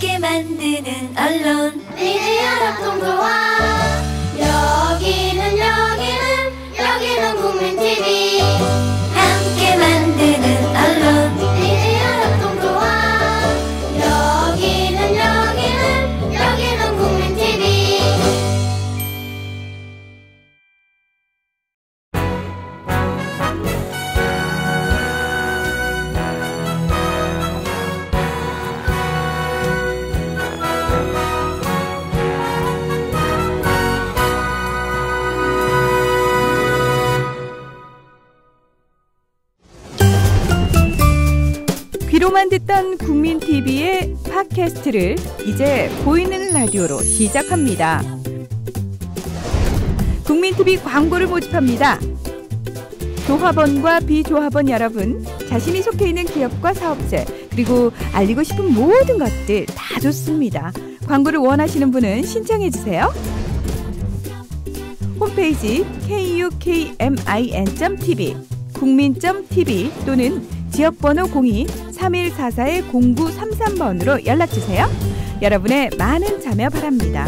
함께 만드는 언론 미디어 협동조합. 여기는 국민TV. 함께 만드는 언론 미디어 협동조합. 여기는 국민TV. 귀로만 듣던 국민TV의 팟캐스트를 이제 보이는 라디오로 시작합니다. 국민TV 광고를 모집합니다. 조합원과 비조합원 여러분, 자신이 속해 있는 기업과 사업체, 그리고 알리고 싶은 모든 것들 다 좋습니다. 광고를 원하시는 분은 신청해주세요. 홈페이지 kukmin.tv, 국민.tv 또는 지역번호 02-3144-0933번으로 연락주세요. 여러분의 많은 참여 바랍니다.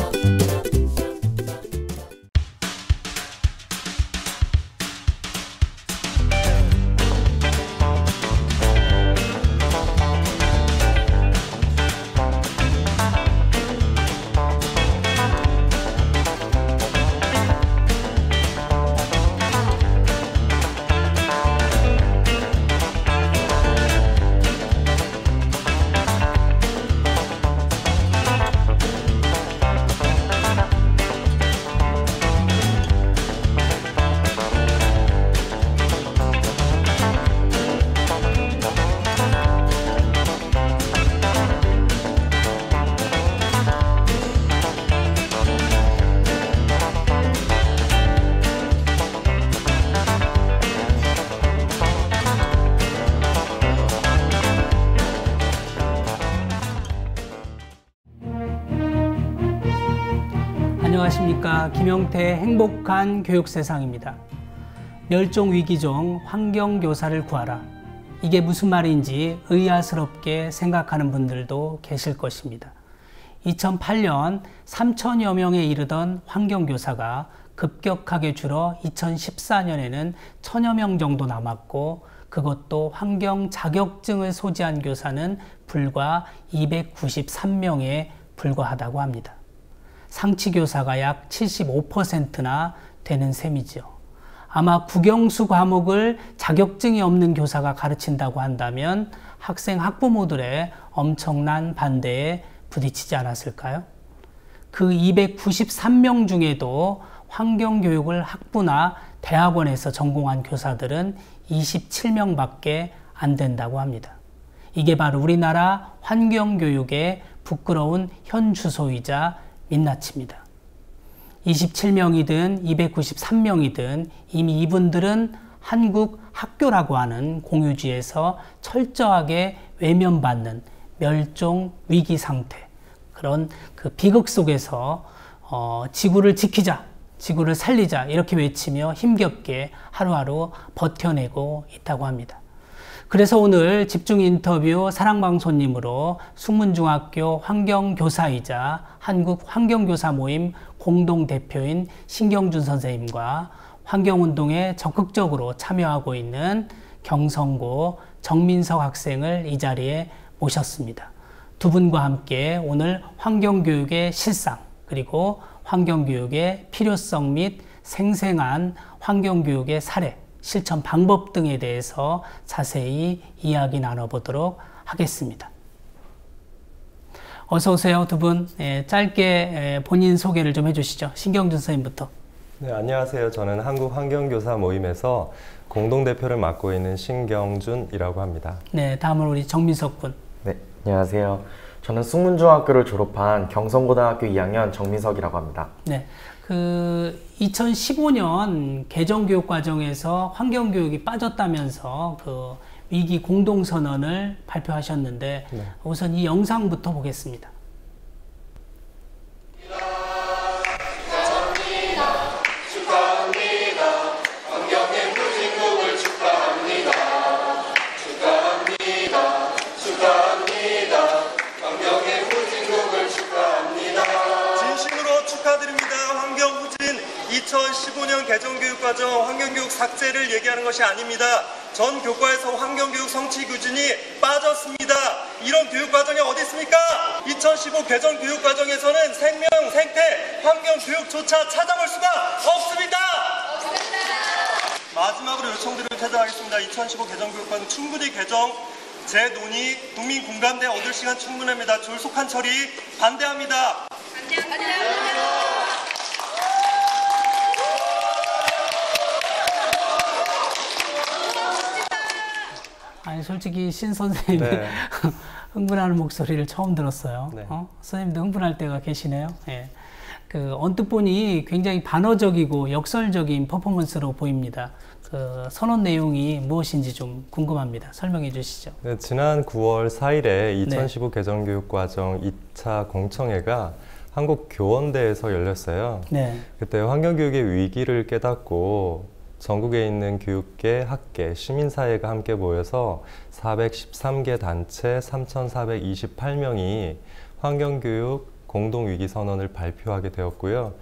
안녕하십니까. 김영태의 행복한 교육세상입니다. 멸종위기종 환경교사를 구하라. 이게 무슨 말인지 의아스럽게 생각하는 분들도 계실 것입니다. 2008년 3천여 명에 이르던 환경교사가 급격하게 줄어 2014년에는 1,000여 명 정도 남았고, 그것도 환경 자격증을 소지한 교사는 불과 293명에 불과하다고 합니다. 상치교사가 약 75%나 되는 셈이죠. 아마 국영수 과목을 자격증이 없는 교사가 가르친다고 한다면 학생 학부모들의 엄청난 반대에 부딪히지 않았을까요? 그 293명 중에도 환경교육을 학부나 대학원에서 전공한 교사들은 27명밖에 안 된다고 합니다. 이게 바로 우리나라 환경교육의 부끄러운 현 주소이자 민낯입니다. 27명이든 293명이든 이미 이분들은 한국 학교라고 하는 공유지에서 철저하게 외면받는 멸종 위기 상태, 그런 그 비극 속에서 지구를 지키자, 지구를 살리자 이렇게 외치며 힘겹게 하루하루 버텨내고 있다고 합니다. 그래서 오늘 집중 인터뷰 사랑방송님으로 숙문중학교 환경교사이자 한국환경교사 모임 공동대표인 신경준 선생님과 환경운동에 적극적으로 참여하고 있는 경성고 정민석 학생을 이 자리에 모셨습니다. 두 분과 함께 오늘 환경교육의 실상, 그리고 환경교육의 필요성 및 생생한 환경교육의 사례, 실천 방법 등에 대해서 자세히 이야기 나눠보도록 하겠습니다. 어서 오세요, 두 분. 짧게 본인 소개를 좀 해주시죠. 신경준 선생님부터. 네, 안녕하세요. 저는 한국환경교사 모임에서 공동대표를 맡고 있는 신경준이라고 합니다. 네, 다음은 우리 정민석 군. 네, 안녕하세요. 저는 숙문중학교를 졸업한 경성고등학교 2학년 정민석이라고 합니다. 네, 2015년 개정교육과정에서 환경교육이 빠졌다면서 그 위기 공동선언을 발표하셨는데, 네. 우선 이 영상부터 보겠습니다. 환경의 후진국을 개정교육과정 환경교육 삭제를 얘기하는 것이 아닙니다. 전 교과에서 환경교육 성취 기준이 빠졌습니다. 이런 교육과정이 어디 있습니까? 2015 개정교육과정에서는 생명, 생태, 환경교육조차 찾아볼 수가 없습니다. 마지막으로 요청드리면 퇴장하겠습니다. 2015 개정교육과정 충분히 개정, 재논의, 국민 공감대 얻을 시간 충분합니다. 졸속한 처리 반대합니다. 아니 솔직히 신 선생님의 네. 흥분하는 목소리를 처음 들었어요. 네. 선생님도 흥분할 때가 계시네요. 예. 그 언뜻 보니 굉장히 반어적이고 역설적인 퍼포먼스로 보입니다. 그 선언 내용이 무엇인지 좀 궁금합니다. 설명해 주시죠. 네, 지난 9월 4일에 2015 개정교육과정 2차 공청회가 한국교원대에서 열렸어요. 네. 그때 환경교육의 위기를 깨닫고 전국에 있는 교육계, 학계, 시민사회가 함께 모여서 413개 단체 3,428명이 환경교육 공동위기선언을 발표하게 되었고요.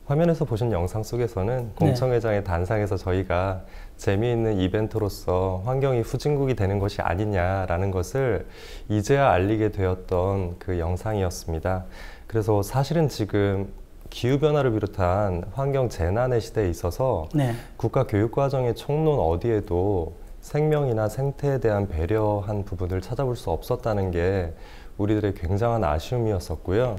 화면에서 보신 영상 속에서는 공청회장의 단상에서 저희가 재미있는 이벤트로서 환경이 후진국이 되는 것이 아니냐라는 것을 이제야 알리게 되었던 그 영상이었습니다. 그래서 사실은 지금 기후변화를 비롯한 환경 재난의 시대에 있어서 국가 교육과정의 총론 어디에도 생명이나 생태에 대한 배려한 부분을 찾아볼 수 없었다는 게 우리들의 굉장한 아쉬움이었었고요.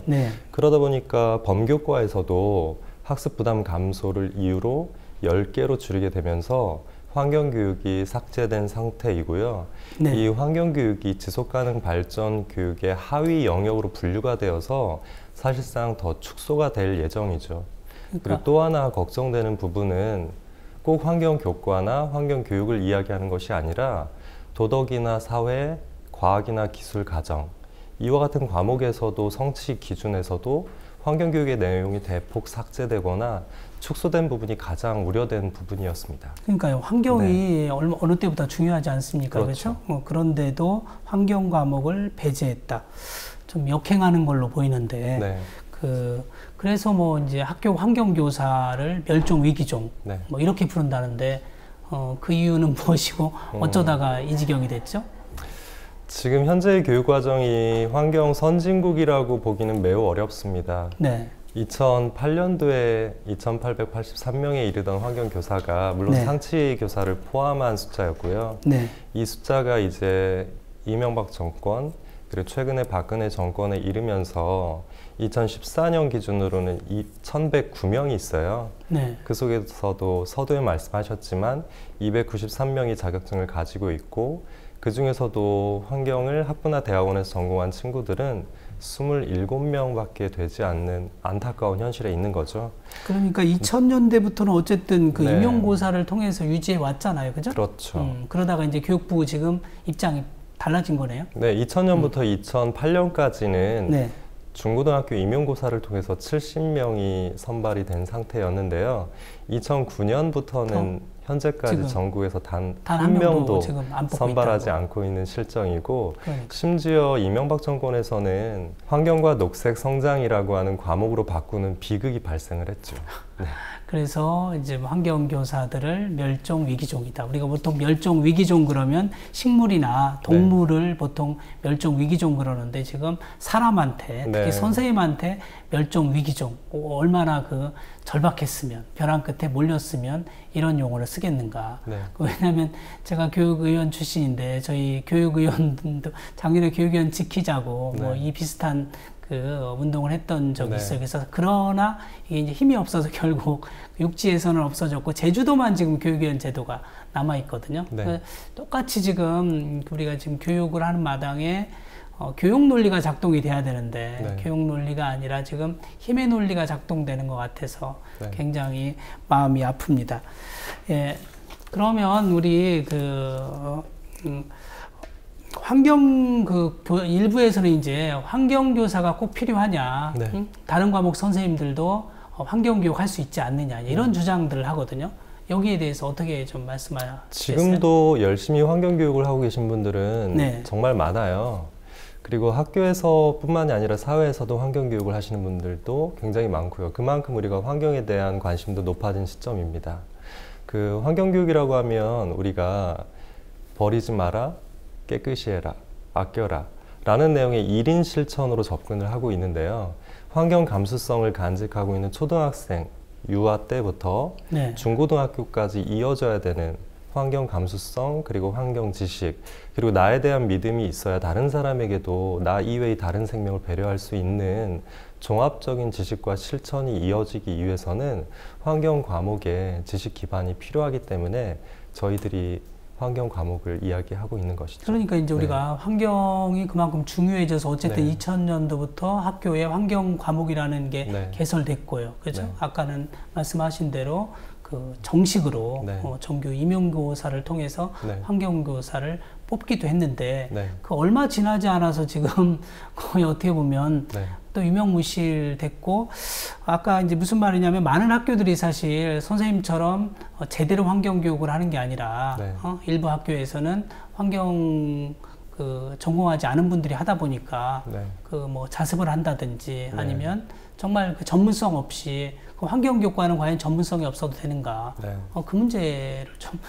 그러다 보니까 범교과에서도 학습 부담 감소를 이유로 10개로 줄이게 되면서 환경교육이 삭제된 상태이고요. 이 환경교육이 지속가능 발전 교육의 하위 영역으로 분류가 되어서 사실상 더 축소가 될 예정이죠. 그리고 또 하나 걱정되는 부분은 꼭 환경교과나 환경교육을 이야기하는 것이 아니라 도덕이나 사회, 과학이나 기술, 가정 이와 같은 과목에서도 성취 기준에서도 환경교육의 내용이 대폭 삭제되거나 축소된 부분이 가장 우려된 부분이었습니다. 그러니까요. 환경이 어느 때보다 중요하지 않습니까? 그렇죠? 그런데도 환경 과목을 배제했다. 좀 역행하는 걸로 보이는데 그래서 뭐 이제 학교 환경교사를 멸종 위기종 뭐 이렇게 부른다는데 그 이유는 무엇이고 어쩌다가 이 지경이 됐죠? 지금 현재의 교육과정이 환경 선진국이라고 보기는 매우 어렵습니다. 2008년도에 2,883명에 이르던 환경교사가 물론 상치교사를 포함한 숫자였고요. 이 숫자가 이제 이명박 정권 그리고 최근에 박근혜 정권에 이르면서 2014년 기준으로는 1,109명이 있어요. 그 속에서도 서두에 말씀하셨지만 293명이 자격증을 가지고 있고 그 중에서도 환경을 학부나 대학원에서 전공한 친구들은 27명밖에 되지 않는 안타까운 현실에 있는 거죠. 그러니까 2000년대부터는 어쨌든 그 임용고사를 통해서 유지해 왔잖아요. 그죠? 그렇죠. 그러다가 이제 교육부 지금 입장이 달라진 거네요. 2000년부터 2008년까지는 중고등학교 임용고사를 통해서 70명이 선발이 된 상태였는데요. 2009년부터는 현재까지 전국에서 단 한 명도 선발하지 않고 있는 실정이고 심지어 이명박 정권에서는 환경과 녹색 성장이라고 하는 과목으로 바꾸는 비극이 발생을 했죠. 그래서 이제 환경교사들을 멸종 위기종이다. 우리가 보통 멸종 위기종 그러면 식물이나 동물을 보통 멸종 위기종 그러는데 지금 사람한테 특히 선생님한테 멸종 위기종 얼마나 그 절박했으면 벼랑 끝에 몰렸으면 이런 용어를 쓰겠는가. 왜냐하면 제가 교육의원 출신인데 저희 교육의원도 작년에 교육의원 지키자고 뭐 이 비슷한 그 운동을 했던 적이 있어요. 그래서 그러나 이게 이제 힘이 없어서 결국 육지에서는 없어졌고 제주도만 지금 교육위원 제도가 남아 있거든요. 똑같이 지금 우리가 지금 교육을 하는 마당에 교육 논리가 작동이 돼야 되는데 교육 논리가 아니라 지금 힘의 논리가 작동되는 것 같아서 굉장히 마음이 아픕니다. 그러면 우리 환경 일부에서는 이제 환경교사가 꼭 필요하냐, 다른 과목 선생님들도 환경교육 할 수 있지 않느냐 이런 주장들을 하거든요. 여기에 대해서 어떻게 좀 말씀하시겠어요? 지금도 열심히 환경교육을 하고 계신 분들은 정말 많아요. 그리고 학교에서뿐만이 아니라 사회에서도 환경교육을 하시는 분들도 굉장히 많고요. 그만큼 우리가 환경에 대한 관심도 높아진 시점입니다. 그 환경교육이라고 하면 우리가 버리지 마라, 깨끗이 해라, 아껴라 라는 내용의 1인 실천으로 접근을 하고 있는데요. 환경 감수성을 간직하고 있는 초등학생, 유아 때부터 네. 중고등학교까지 이어져야 되는 환경 감수성, 그리고 환경 지식, 그리고 나에 대한 믿음이 있어야 다른 사람에게도 나 이외의 다른 생명을 배려할 수 있는 종합적인 지식과 실천이 이어지기 위해서는 환경 과목에 지식 기반이 필요하기 때문에 저희들이 환경 과목을 이야기하고 있는 것이죠. 그러니까 이제 우리가 환경이 그만큼 중요해져서 어쨌든 네. 2000년도부터 학교에 환경 과목이라는 게 네. 개설됐고요. 그렇죠? 네. 아까는 말씀하신 대로 그 정식으로 네. 정규 임용교사를 통해서 네. 환경교사를 뽑기도 했는데 네. 그 얼마 지나지 않아서 지금 거의 어떻게 보면 네. 또 유명무실 됐고, 아까 이제 무슨 말이냐면 많은 학교들이 사실 선생님처럼 제대로 환경교육을 하는 게 아니라 네. 일부 학교에서는 환경 전공하지 않은 분들이 하다 보니까 네. 그 뭐 자습을 한다든지 네. 아니면 정말 그 전문성 없이 그 환경교과는 과연 전문성이 없어도 되는가, 네. 그 문제를 좀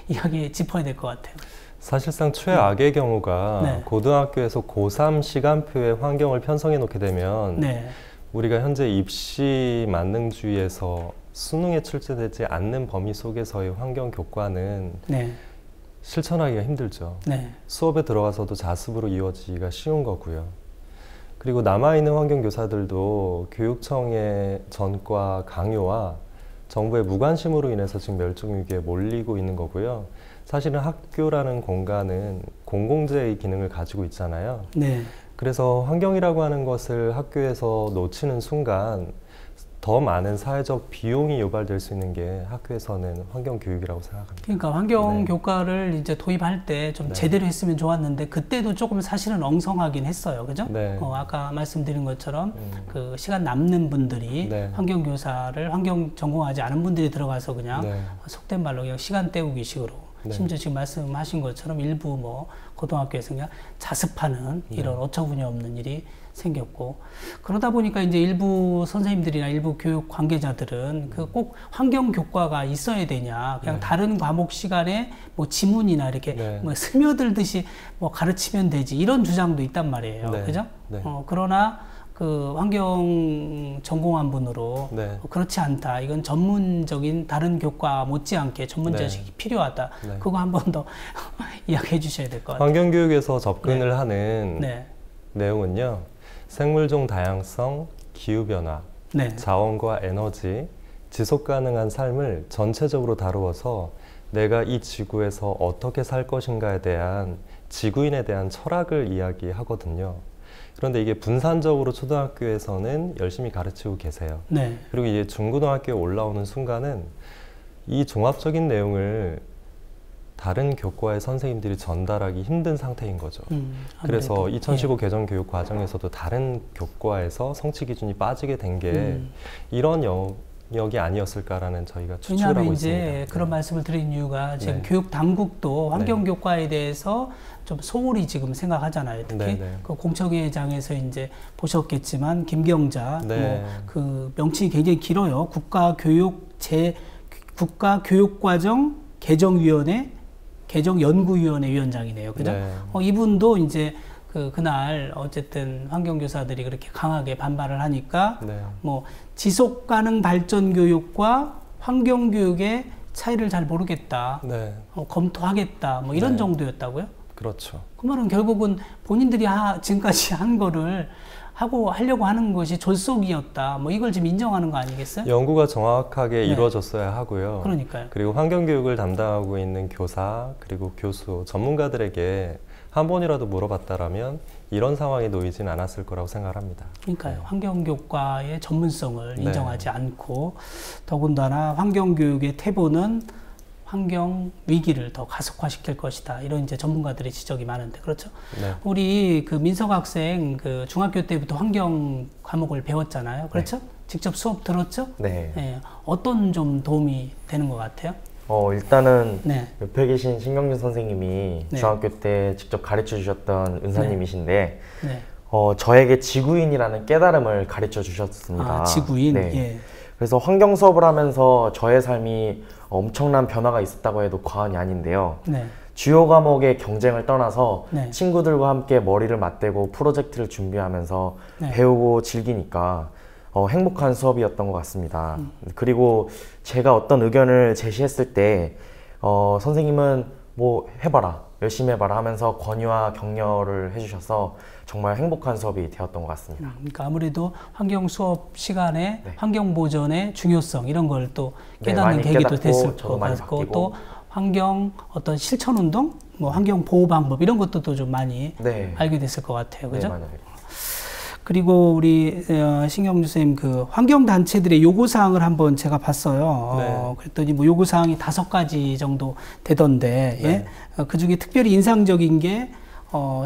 이야기 짚어야 될 것 같아요. 사실상 최악의 경우가 네. 고등학교에서 고3 시간표에 환경을 편성해 놓게 되면 네. 우리가 현재 입시 만능주의에서 수능에 출제되지 않는 범위 속에서의 환경 교과는 네. 실천하기가 힘들죠. 네. 수업에 들어가서도 자습으로 이루어지기가 쉬운 거고요. 그리고 남아있는 환경교사들도 교육청의 전과 강요와 정부의 무관심으로 인해서 지금 멸종위기에 몰리고 있는 거고요. 사실은 학교라는 공간은 공공재의 기능을 가지고 있잖아요. 네. 그래서 환경이라고 하는 것을 학교에서 놓치는 순간 더 많은 사회적 비용이 유발될 수 있는 게 학교에서는 환경교육이라고 생각합니다. 그러니까 환경교과를 이제 도입할 때 좀 네. 제대로 했으면 좋았는데 그때도 조금 사실은 엉성하긴 했어요. 그죠? 네. 아까 말씀드린 것처럼 그 시간 남는 분들이 네. 환경교사를 환경 전공하지 않은 분들이 들어가서 그냥 네. 속된 말로 그냥 시간 때우기 식으로 네. 심지어 지금 말씀하신 것처럼 일부 뭐 고등학교에서 그냥 자습하는 이런 어처구니 없는 일이 생겼고, 그러다 보니까 이제 일부 선생님들이나 일부 교육 관계자들은 그 꼭 환경 교과가 있어야 되냐, 그냥 네. 다른 과목 시간에 뭐 지문이나 이렇게 네. 뭐 스며들듯이 뭐 가르치면 되지, 이런 주장도 있단 말이에요. 네. 그죠? 네. 그러나 그 환경 전공한 분으로 네. 그렇지 않다, 이건 전문적인 다른 교과 못지않게 전문 네. 지식이 필요하다. 네. 그거 한 번 더 이야기해 주셔야 될 것 같아요. 환경교육에서 접근을 하는 네. 내용은요. 생물종 다양성, 기후변화, 네. 자원과 에너지, 지속가능한 삶을 전체적으로 다루어서 내가 이 지구에서 어떻게 살 것인가에 대한 지구인에 대한 철학을 이야기하거든요. 그런데 이게 분산적으로 초등학교에서는 열심히 가르치고 계세요. 네. 그리고 이제 중고등학교에 올라오는 순간은 이 종합적인 내용을 다른 교과의 선생님들이 전달하기 힘든 상태인 거죠. 그래서 아무래도. 2015 개정 교육 과정에서도 다른 교과에서 성취 기준이 빠지게 된 게 이런 영역이 아니었을까라는 저희가 추측을 왜냐하면 하고 이제 있습니다. 그런 네. 말씀을 드린 이유가 지금 네. 교육 당국도 환경 교과에 대해서 좀 소홀히 지금 생각하잖아요. 특히 네, 네. 그 공청회장에서 이제 보셨겠지만 김경자 네. 뭐 그 명칭이 굉장히 길어요. 국가교육과정 개정위원회 개정연구위원회 위원장이네요. 그죠? 네. 이분도 이제 그날 어쨌든 환경교사들이 그렇게 강하게 반발을 하니까 네. 뭐 지속가능 발전 교육과 환경 교육의 차이를 잘 모르겠다. 네. 검토하겠다. 뭐 이런 네. 정도였다고요? 그렇죠. 그 말은 결국은 본인들이 지금까지 한 거를 하려고 하는 것이 졸속이었다. 뭐 이걸 지금 인정하는 거 아니겠어요? 연구가 정확하게 네. 이루어졌어야 하고요. 그러니까요. 그리고 환경교육을 담당하고 있는 교사 그리고 교수, 전문가들에게 한 번이라도 물어봤다라면 이런 상황에 놓이진 않았을 거라고 생각합니다. 그러니까요. 환경교과의 전문성을 네. 인정하지 않고, 더군다나 환경교육의 태보는 환경 위기를 더 가속화시킬 것이다. 이런 이제 전문가들의 지적이 많은데, 그렇죠? 네. 우리 그 민석 학생 그 중학교 때부터 환경 과목을 배웠잖아요. 그렇죠? 직접 수업 들었죠? 네. 예, 어떤 좀 도움이 되는 것 같아요? 일단은 네. 옆에 계신 신경준 선생님이 네. 중학교 때 직접 가르쳐 주셨던 은사님이신데 네. 저에게 지구인이라는 깨달음을 가르쳐 주셨습니다. 아, 지구인. 네. 예. 그래서 환경 수업을 하면서 저의 삶이 엄청난 변화가 있었다고 해도 과언이 아닌데요. 네. 주요 과목의 경쟁을 떠나서 네. 친구들과 함께 머리를 맞대고 프로젝트를 준비하면서 네. 배우고 즐기니까 행복한 수업이었던 것 같습니다. 그리고 제가 어떤 의견을 제시했을 때 선생님은 뭐 해봐라, 열심히 해봐라 하면서 권유와 격려를 해주셔서 정말 행복한 수업이 되었던 것 같습니다. 그러니까 아무래도 환경 수업 시간에 네. 환경 보존의 중요성 이런 걸 또 네, 깨닫는 많이 계기도 깨닫고 됐을 저도 것 많이 같고 바뀌고. 또 환경 어떤 실천 운동, 뭐 환경 보호 방법 이런 것도 또 좀 많이 네. 알게 됐을 것 같아요, 그죠? 네, 맞아요. 그리고 우리 신경주 선생님 그 환경 단체들의 요구 사항을 한번 제가 봤어요. 네. 그랬더니 뭐 요구 사항이 5가지 정도 되던데, 네. 예? 그 중에 특별히 인상적인 게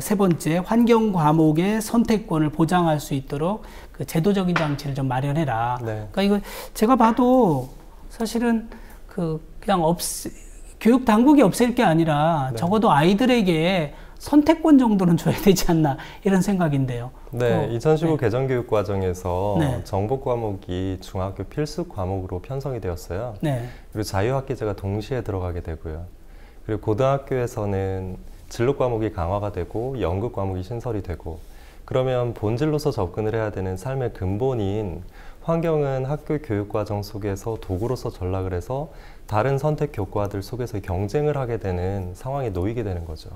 세 번째 환경 과목의 선택권을 보장할 수 있도록 그 제도적인 장치를 좀 마련해라. 네. 그러니까 이거 제가 봐도 사실은 그냥 교육 당국이 없앨 게 아니라 네. 적어도 아이들에게 선택권 정도는 줘야 되지 않나 이런 생각인데요. 네, 2015 네. 개정교육 과정에서 네. 정보 과목이 중학교 필수 과목으로 편성이 되었어요. 네, 그리고 자유학기제가 동시에 들어가게 되고요. 그리고 고등학교에서는 진로 과목이 강화가 되고 연극 과목이 신설이 되고, 그러면 본질로서 접근을 해야 되는 삶의 근본인 환경은 학교 교육 과정 속에서 도구로서 전락을 해서 다른 선택 교과들 속에서 경쟁을 하게 되는 상황에 놓이게 되는 거죠.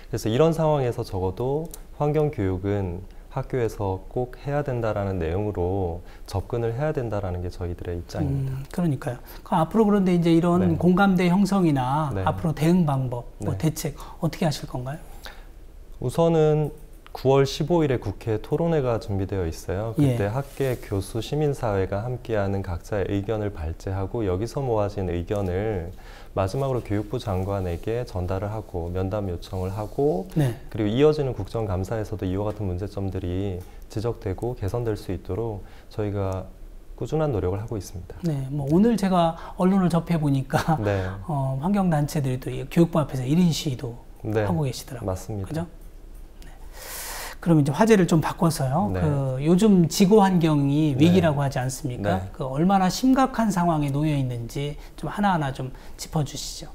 그래서 이런 상황에서 적어도 환경 교육은 학교에서 꼭 해야 된다라는 내용으로 접근을 해야 된다라는 게 저희들의 입장입니다. 그러니까요. 앞으로 그런데 이제 이런 네. 공감대 형성이나 네. 앞으로 대응 방법, 뭐 네. 대책 어떻게 하실 건가요? 우선은 9월 15일에 국회 토론회가 준비되어 있어요. 그때 예. 학계, 교수, 시민사회가 함께하는 각자의 의견을 발제하고 여기서 모아진 의견을 마지막으로 교육부 장관에게 전달을 하고 면담 요청을 하고 네. 그리고 이어지는 국정감사에서도 이와 같은 문제점들이 지적되고 개선될 수 있도록 저희가 꾸준한 노력을 하고 있습니다. 네, 뭐 오늘 제가 언론을 접해 보니까 네, 환경 단체들이 또 교육부 앞에서 1인 시위도 네, 하고 계시더라고요. 맞습니다. 그죠? 네. 그럼 이제 화제를 좀 바꿔서요. 네. 요즘 지구 환경이 네. 위기라고 하지 않습니까? 네. 얼마나 심각한 상황에 놓여 있는지 좀 하나하나 좀 짚어주시죠.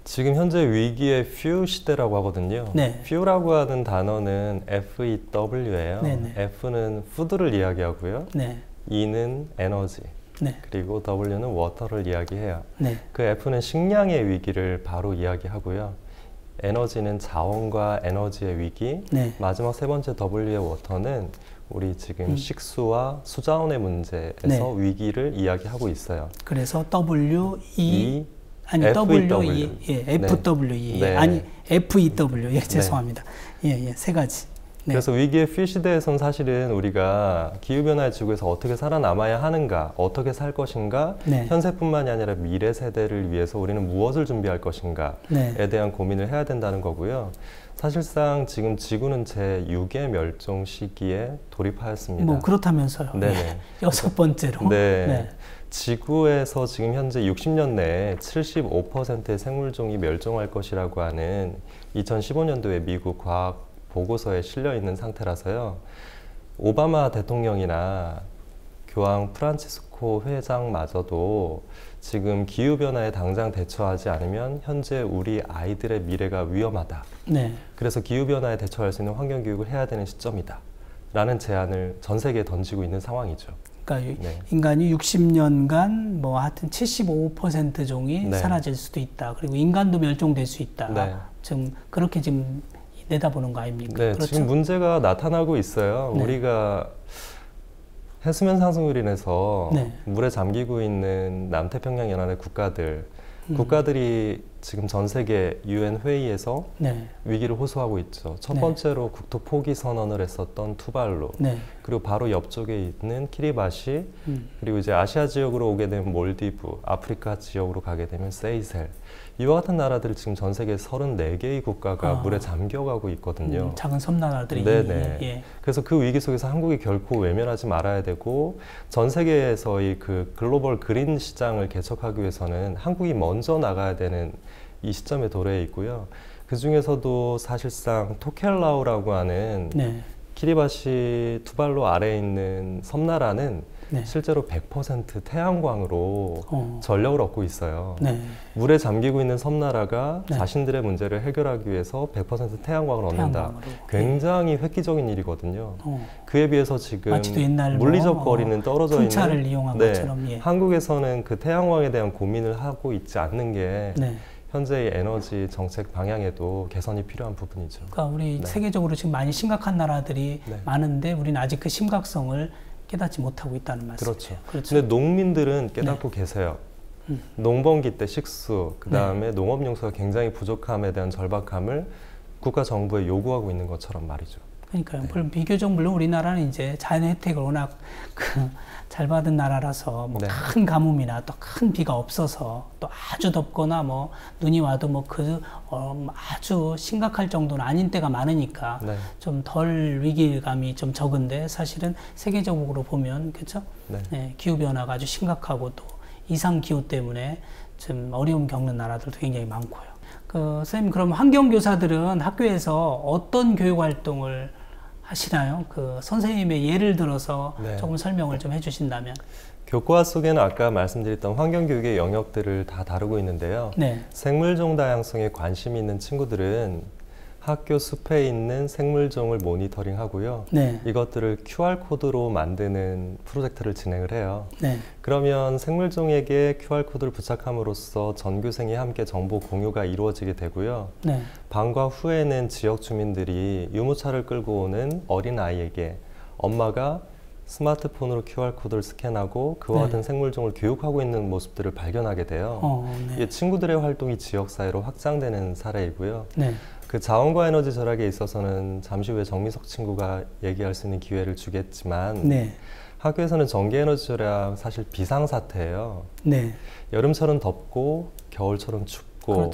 지금 현재 위기의 FEW 시대라고 하거든요. 네. FEW라고 하는 단어는 FEW예요. 네네. F는 푸드를 이야기하고요. 네, E는 에너지, 네, 그리고 W는 워터를 이야기해요. 네, 그 F는 식량의 위기를 바로 이야기하고요. 에너지는 자원과 에너지의 위기, 네. 마지막 세 번째 W의 워터는 우리 지금 식수와 수자원의 문제에서 네. 위기를 이야기하고 있어요. 그래서 WE 아니 FEW. WE, 예, FWE, 네. 아니 FEW, 예, 죄송합니다. 예, 예, 세 가지. 네. 그래서 위기의 FEW 시대에선 사실은 우리가 기후변화의 지구에서 어떻게 살아남아야 하는가, 어떻게 살 것인가, 네. 현세뿐만이 아니라 미래 세대를 위해서 우리는 무엇을 준비할 것인가에 네. 대한 고민을 해야 된다는 거고요. 사실상 지금 지구는 제6의 멸종 시기에 돌입하였습니다. 뭐 그렇다면서요. 네네. 예, 6번째로. 네. 네. 지구에서 지금 현재 60년 내에 75%의 생물종이 멸종할 것이라고 하는 2015년도에 미국 과학 보고서에 실려 있는 상태라서요. 오바마 대통령이나 교황 프란치스코 회장마저도 지금 기후변화에 당장 대처하지 않으면 현재 우리 아이들의 미래가 위험하다. 네. 그래서 기후변화에 대처할 수 있는 환경교육을 해야 되는 시점이다. 라는 제안을 전 세계에 던지고 있는 상황이죠. 그러니까 네. 인간이 60년간 뭐 하여튼 75% 종이 네. 사라질 수도 있다. 그리고 인간도 멸종될 수 있다. 네. 지금 그렇게 지금 내다보는 거 아닙니까? 네, 그렇죠? 지금 문제가 나타나고 있어요. 네. 우리가 해수면 상승으로 인해서 네. 물에 잠기고 있는 남태평양 연안의 국가들이 지금 전 세계 UN 회의에서 네. 위기를 호소하고 있죠. 첫 네. 번째로 국토 포기 선언을 했었던 투발루, 네. 그리고 바로 옆쪽에 있는 키리바시, 그리고 이제 아시아 지역으로 오게 되면 몰디브, 아프리카 지역으로 가게 되면 세이셀. 이와 같은 나라들이 지금 전 세계 34개의 국가가 물에 잠겨가고 있거든요. 작은 섬나라들이. 네네. 예. 그래서 그 위기 속에서 한국이 결코 외면하지 말아야 되고, 전 세계에서의 그 글로벌 그린 시장을 개척하기 위해서는 한국이 먼저 나가야 되는 이 시점에 도래해 있고요. 그 중에서도 사실상 토켈라우라고 하는 네. 키리바시 투발루 아래에 있는 섬나라는 네. 실제로 100% 태양광으로 전력을 얻고 있어요. 네. 물에 잠기고 있는 섬나라가 네. 자신들의 문제를 해결하기 위해서 100% 태양광을 얻는다. 태양광으로. 굉장히 획기적인 일이거든요. 그에 비해서 지금 마치도 옛날 물리적 거리는 떨어져 있는 풍차를 이용한 것처럼. 예. 한국에서는 그 태양광에 대한 고민을 하고 있지 않는 게 네. 현재의 에너지 정책 방향에도 개선이 필요한 부분이죠. 그러니까 우리 네. 세계적으로 지금 많이 심각한 나라들이 네. 많은데 우리는 아직 그 심각성을 깨닫지 못하고 있다는 말씀이죠. 그렇죠. 근데 농민들은 깨닫고 계세요. 농번기 때 식수, 그 다음에 농업용수가 굉장히 부족함에 대한 절박함을 국가 정부에 요구하고 있는 것처럼 말이죠. 그러니까요. 비교적 물론 우리나라는 이제 자연의 혜택을 워낙 잘 받은 나라라서 뭐 큰 가뭄이나 또 큰 비가 없어서 또 아주 덥거나 뭐 눈이 와도 뭐 아주 심각할 정도는 아닌 때가 많으니까 좀 덜 위기감이 좀 적은데 사실은 세계적으로 보면 그렇죠? 네, 기후 변화가 아주 심각하고 또 이상 기후 때문에 좀 어려움 겪는 나라들도 굉장히 많고요. 선생님, 그럼 환경교사들은 학교에서 어떤 교육 활동을 하시나요? 선생님의 예를 들어서 조금 설명을 좀 해주신다면. 교과 속에는 아까 말씀드렸던 환경교육의 영역들을 다 다루고 있는데요. 생물종 다양성에 관심이 있는 친구들은 학교 숲에 있는 생물종을 모니터링 하고요. 이것들을 QR코드로 만드는 프로젝트를 진행을 해요. 그러면 생물종에게 QR코드를 부착함으로써 전교생이 함께 정보 공유가 이루어지게 되고요. 방과 후에는 지역 주민들이 유모차를 끌고 오는 어린아이에게 엄마가 스마트폰으로 QR코드를 스캔하고 그와 같은 생물종을 교육하고 있는 모습들을 발견하게 돼요. 이게 친구들의 활동이 지역사회로 확장되는 사례이고요. 그 자원과 에너지 절약에 있어서는 잠시 후에 정민석 친구가 얘기할 수 있는 기회를 주겠지만 학교에서는 전기에너지 절약 사실 비상사태예요. 여름철은 덥고 겨울철은 춥고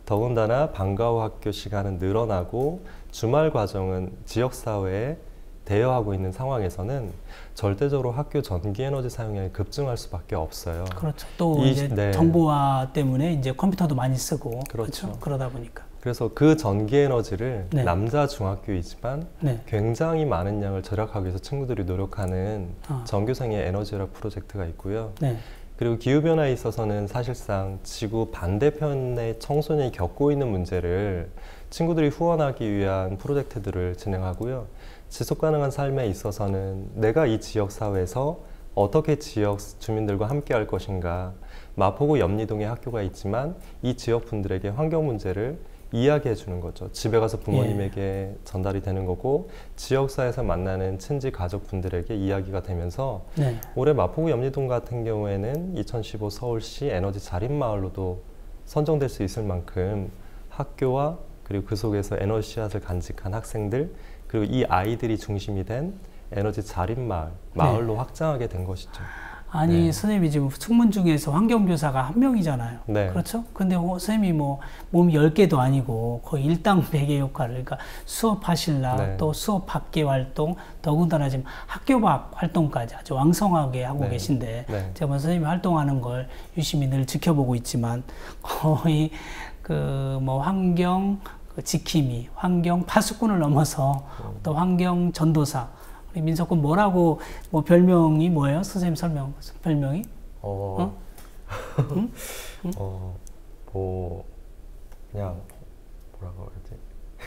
더군다나 방과 후 학교 시간은 늘어나고 주말 과정은 지역사회에 대여하고 있는 상황에서는 절대적으로 학교 전기에너지 사용량이 급증할 수밖에 없어요. 그렇죠. 또 이제 정보화 때문에 이제 컴퓨터도 많이 쓰고 그렇죠. 그러다 보니까. 그래서 그 전기에너지를 남자 중학교이지만 굉장히 많은 양을 절약하기 위해서 친구들이 노력하는 전교생의 에너지 절약 프로젝트가 있고요. 그리고 기후변화에 있어서는 사실상 지구 반대편의 청소년이 겪고 있는 문제를 친구들이 후원하기 위한 프로젝트들을 진행하고요. 지속가능한 삶에 있어서는 내가 이 지역사회에서 어떻게 지역 주민들과 함께 할 것인가. 마포구 염리동에 학교가 있지만 이 지역 분들에게 환경 문제를 이야기해 주는 거죠. 집에 가서 부모님에게 전달이 되는 거고 지역사회에서 만나는 친지 가족분들에게 이야기가 되면서 올해 마포구 염리동 같은 경우에는 2015 서울시 에너지 자립마을로도 선정될 수 있을 만큼 학교와 그리고 그 속에서 에너지 씨앗을 간직한 학생들 그리고 이 아이들이 중심이 된 에너지 자립마을, 마을로 확장하게 된 것이죠. 아니 선생님이 지금 숙문 중에서 환경교사가 한 명이잖아요. 그렇죠? 근데 선생님이 뭐 몸이 10개도 아니고 거의 일당백의 역할을 그러니까 수업하실라 또 수업 밖의 활동 더군다나 지금 학교 밖 활동까지 아주 왕성하게 하고 계신데 제가 선생님이 활동하는 걸 유심히 늘 지켜보고 있지만 거의 뭐 환경 지킴이, 환경 파수꾼을 넘어서 또 환경 전도사 우리 민석 군 뭐라고 뭐 별명이 뭐예요? 선생님 설명 별명이? 뭐 그냥 뭐라고 그러지?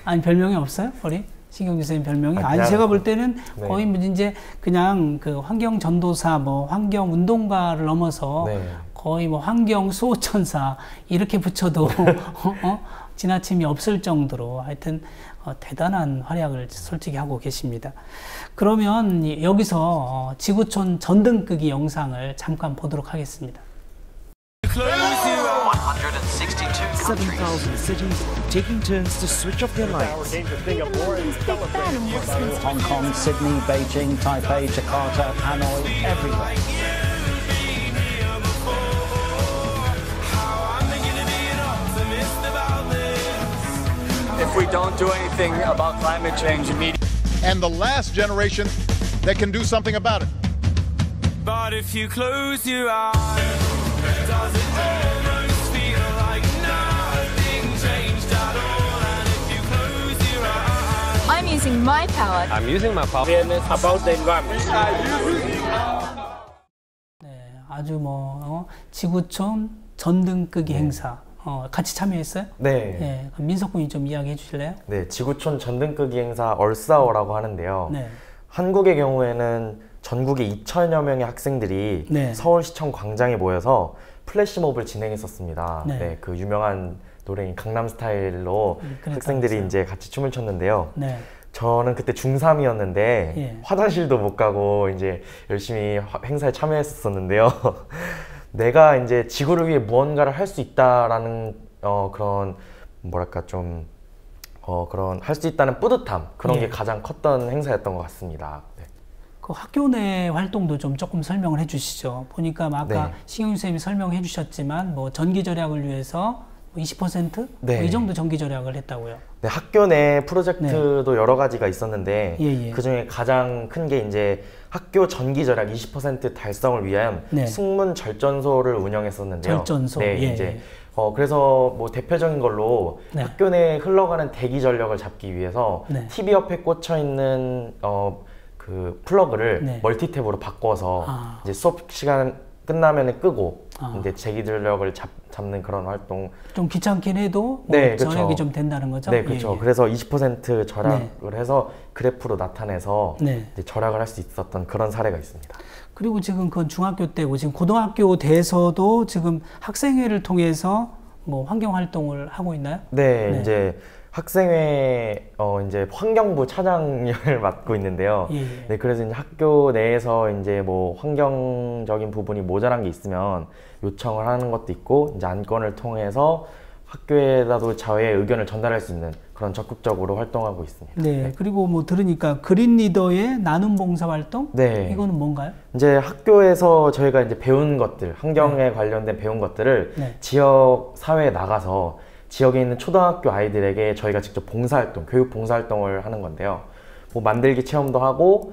아니 별명이 없어요? 우리 신경주 선생님 별명이? 아니 제가 볼 때는 거의 뭐 이제 그냥 그 환경 전도사 뭐 환경 운동가를 넘어서 거의 뭐 환경 수호천사 이렇게 붙여도 지나침이 없을 정도로 하여튼 대단한 활약을 솔직히 하고 계십니다. 그러면 여기서 지구촌 전등끄기 영상을 잠깐 보도록 하겠습니다. 7,000 cities taking turns to switch off their lights. Hong Kong, Sydney, Beijing, Taipei, Jakarta, Hanoi, everywhere. If we don't do anything about climate change immediately. And the last generation that can do something about it. But if you close your eyes, does it almost feel like nothing changed at all? And if you close your eyes, I'm using my power. I'm using my power. Awareness about the environment. 네, 아주 지구촌 전등끄기 행사 같이 참여했어요? 네. 네, 민석 군이 좀 이야기해 주실래요? 네, 지구촌 전등끄기 행사 얼싸어라고 하는데요. 네. 한국의 경우에는 전국에 2,000여 명의 학생들이 네. 서울시청 광장에 모여서 플래시몹을 진행했었습니다. 네. 네, 그 유명한 노래인 강남스타일로 학생들이 그랬어요. 이제 같이 춤을 췄는데요. 네. 저는 그때 중3이었는데 예. 화장실도 못 가고 이제 열심히 행사에 참여했었는데요. 내가 이제 지구를 위해 무언가를 할 수 있다라는 그런 뭐랄까 좀 그런 할 수 있다는 뿌듯함 그런 예. 게 가장 컸던 행사였던 것 같습니다. 네. 그 학교 내 활동도 좀 조금 설명을 해주시죠. 보니까 아까 네. 신경윤 선생님이 설명해 주셨지만 전기 절약을 위해서 20%? 네. 이 정도 전기 절약을 했다고요. 네, 학교 내 프로젝트도 여러 가지가 있었는데 예. 그 중에 가장 큰 게 이제 학교 전기 절약 20% 달성을 위한 네. 승문 절전소를 운영했었는데요. 절전소. 네, 예. 이제 그래서 대표적인 걸로 네. 학교 내에 흘러가는 대기 전력을 잡기 위해서 네. TV 옆에 꽂혀 있는 그 플러그를 네. 멀티탭으로 바꿔서 이제 수업 시간 끝나면 끄고 이제 대기 전력을 잡는 그런 활동. 좀 귀찮긴 해도 네, 절약이 그쵸. 좀 된다는 거죠? 네, 그렇죠. 예. 그래서 20% 절약을 해서 그래프로 나타내서 네. 이제 절약을 할 수 있었던 그런 사례가 있습니다. 그리고 지금 그건 중학교 때고 지금 고등학교 돼서도 지금 학생회를 통해서 환경 활동을 하고 있나요? 네, 네. 이제 학생회 이제 환경부 차장을 맡고 있는데요. 예. 네, 그래서 이제 학교 내에서 이제 환경적인 부분이 모자란 게 있으면 요청을 하는 것도 있고 이제 안건을 통해서 학교에다도 저의 의견을 전달할 수 있는 그런 적극적으로 활동하고 있습니다. 네, 그리고 들으니까 그린 리더의 나눔 봉사 활동? 네. 이거는 뭔가요? 이제 학교에서 저희가 이제 배운 것들, 환경에 관련된 배운 것들을 네. 지역 사회에 나가서 지역에 있는 초등학교 아이들에게 저희가 직접 봉사활동, 교육 봉사활동을 하는 건데요. 만들기 체험도 하고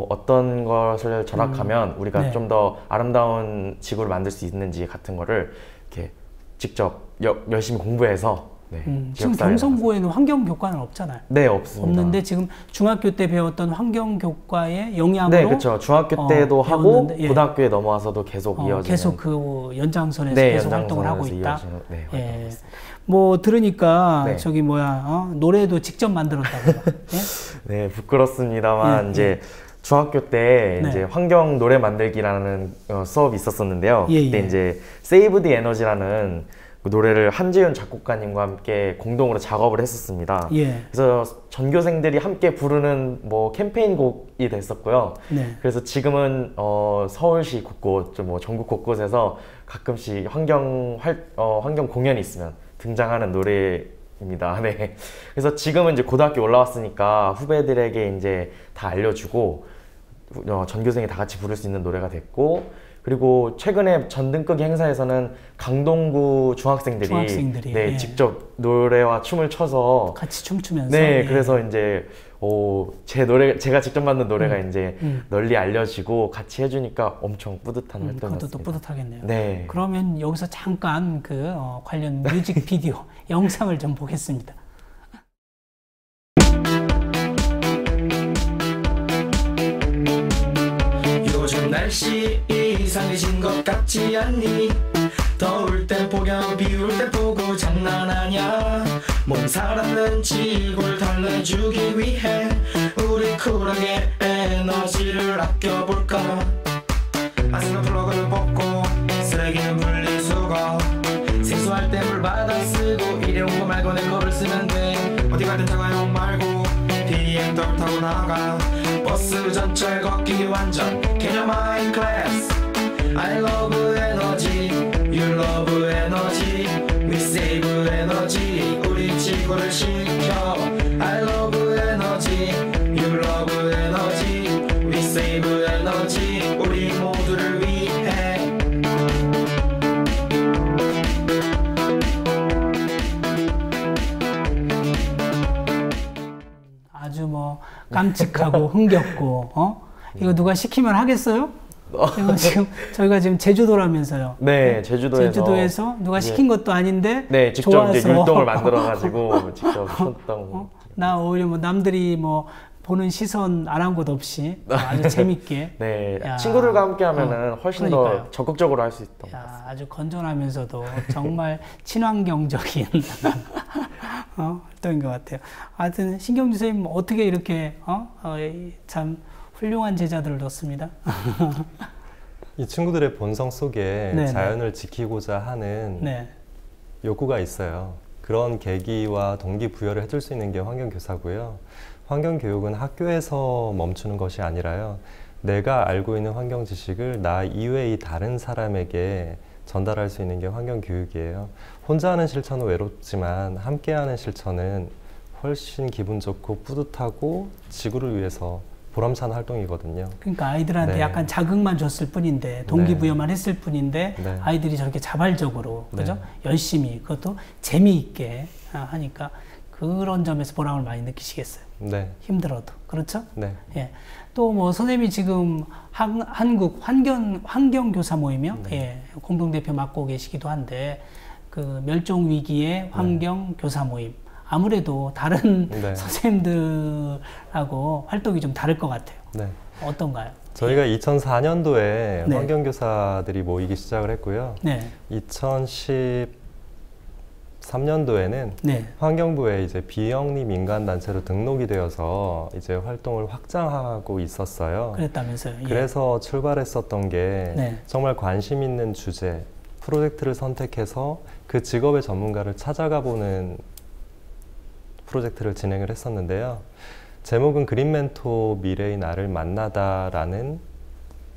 어떤 것을 절약하면 우리가 네. 좀 더 아름다운 지구를 만들 수 있는지 같은 거를 이렇게 직접 열심히 공부해서 지금 경성고에는 환경교과는 없잖아요. 네, 없습니다. 없는데 지금 중학교 때 배웠던 환경교과의 영향으로 네, 그렇죠. 중학교 때도 하고 배웠는데, 예. 고등학교에 넘어와서도 계속 이어지는 계속 그 연장선에서 네, 계속 활동을 하고 있다. 네, 예. 들으니까 네. 노래도 직접 만들었다고요. 예? 네, 부끄럽습니다만 예, 이제 중학교 때 네. 이제 환경 노래 만들기라는 수업이 있었었는데요. 예, 그때 예. 이제 Save the Energy라는 그 노래를 한지윤 작곡가님과 함께 공동으로 작업을 했었습니다. 예. 그래서 전교생들이 함께 부르는 캠페인 곡이 됐었고요. 네. 그래서 지금은 서울시 곳곳, 전국 곳곳에서 가끔씩 환경 공연이 있으면 등장하는 노래입니다. 네. 그래서 지금은 이제 고등학교 올라왔으니까 후배들에게 이제 다 알려주고 전교생이 다 같이 부를 수 있는 노래가 됐고. 그리고 최근에 전등끄기 행사에서는 강동구 중학생들이 네, 예. 직접 노래와 춤을 춰서 같이 춤추면서 네, 예. 그래서 이제 제가 직접 만든 노래가 이제 널리 알려지고 같이 해주니까 엄청 뿌듯한 활동이었습니다. 그것도 또 뿌듯하겠네요. 네. 그러면 여기서 잠깐 관련 뮤직비디오 영상을 좀 보겠습니다. 요즘 날씨 이상해진 것 같지 않니? 더울 땐 폭염, 비울 땐 폭우 장난하냐? 몸 사람은 지구를 달래주기 위해 우리 쿨하게 에너지를 아껴볼까? 아스팔트 플러그를 뽑고 쓰레기는 분리수거 세수할 때 물 받아 쓰고 일회용고 말고 내 거를 쓰면 돼. 어디 가든 자가용 말고 PM 덜 타고 나가. 버스 전철 걷기 완전 개념 하이 클래스. I love energy, you love energy. We save 지구를 지켜 I love 에너지 You love 에너지 We save 에너지 우리 모두를 위해 아주 뭐 깜찍하고 흥겹고 이거 누가 시키면 하겠어요? 이거 지금 저희가 지금 제주도라면서요. 네, 제주도에서 누가 시킨 것도 아닌데 네, 직접 좋아서 이제 율동을 만들어 가지고 직접 췄던. 나 오히려 뭐 남들이 뭐 보는 시선 아랑곳 없이 아주 재밌게. 네, 야, 친구들과 함께 하면은 훨씬 그러니까요. 더 적극적으로 할 수 있던 것 야, 같습니다. 아주 건전하면서도 정말 친환경적인 활동인 것 같아요. 하여튼 신경주 선생님 어떻게 이렇게 참 훌륭한 제자들을 뒀습니다. 이 친구들의 본성 속에 네네. 자연을 지키고자 하는 네. 욕구가 있어요. 그런 계기와 동기부여를 해줄 수 있는 게 환경교사고요. 환경교육은 학교에서 멈추는 것이 아니라요. 내가 알고 있는 환경 지식을 나 이외의 다른 사람에게 전달할 수 있는 게 환경교육이에요. 혼자 하는 실천은 외롭지만 함께하는 실천은 훨씬 기분 좋고 뿌듯하고 지구를 위해서 보람찬 활동이거든요. 그러니까 아이들한테 네. 약간 자극만 줬을 뿐인데 동기부여만 했을 뿐인데 네. 아이들이 저렇게 자발적으로 그죠? 네. 열심히 그것도 재미있게 하니까 그런 점에서 보람을 많이 느끼시겠어요. 네. 힘들어도 그렇죠? 네. 예. 또 뭐 선생님이 지금 한국 환경교사 모임이요? 네. 예. 공동대표 맡고 계시기도 한데 그 멸종 위기의 환경교사 모임. 아무래도 다른 네. 선생님들하고 활동이 좀 다를 것 같아요. 네. 어떤가요? 저희가 2004년도에 네. 환경교사들이 모이기 시작을 했고요. 네. 2013년도에는 네. 환경부에 이제 비영리 민간단체로 등록이 되어서 이제 활동을 확장하고 있었어요. 그랬다면서요? 예. 그래서 출발했었던 게 네. 정말 관심 있는 주제, 프로젝트를 선택해서 그 직업의 전문가를 찾아가 보는 프로젝트를 진행을 했었는데요. 제목은 그린 멘토 미래의 나를 만나다라는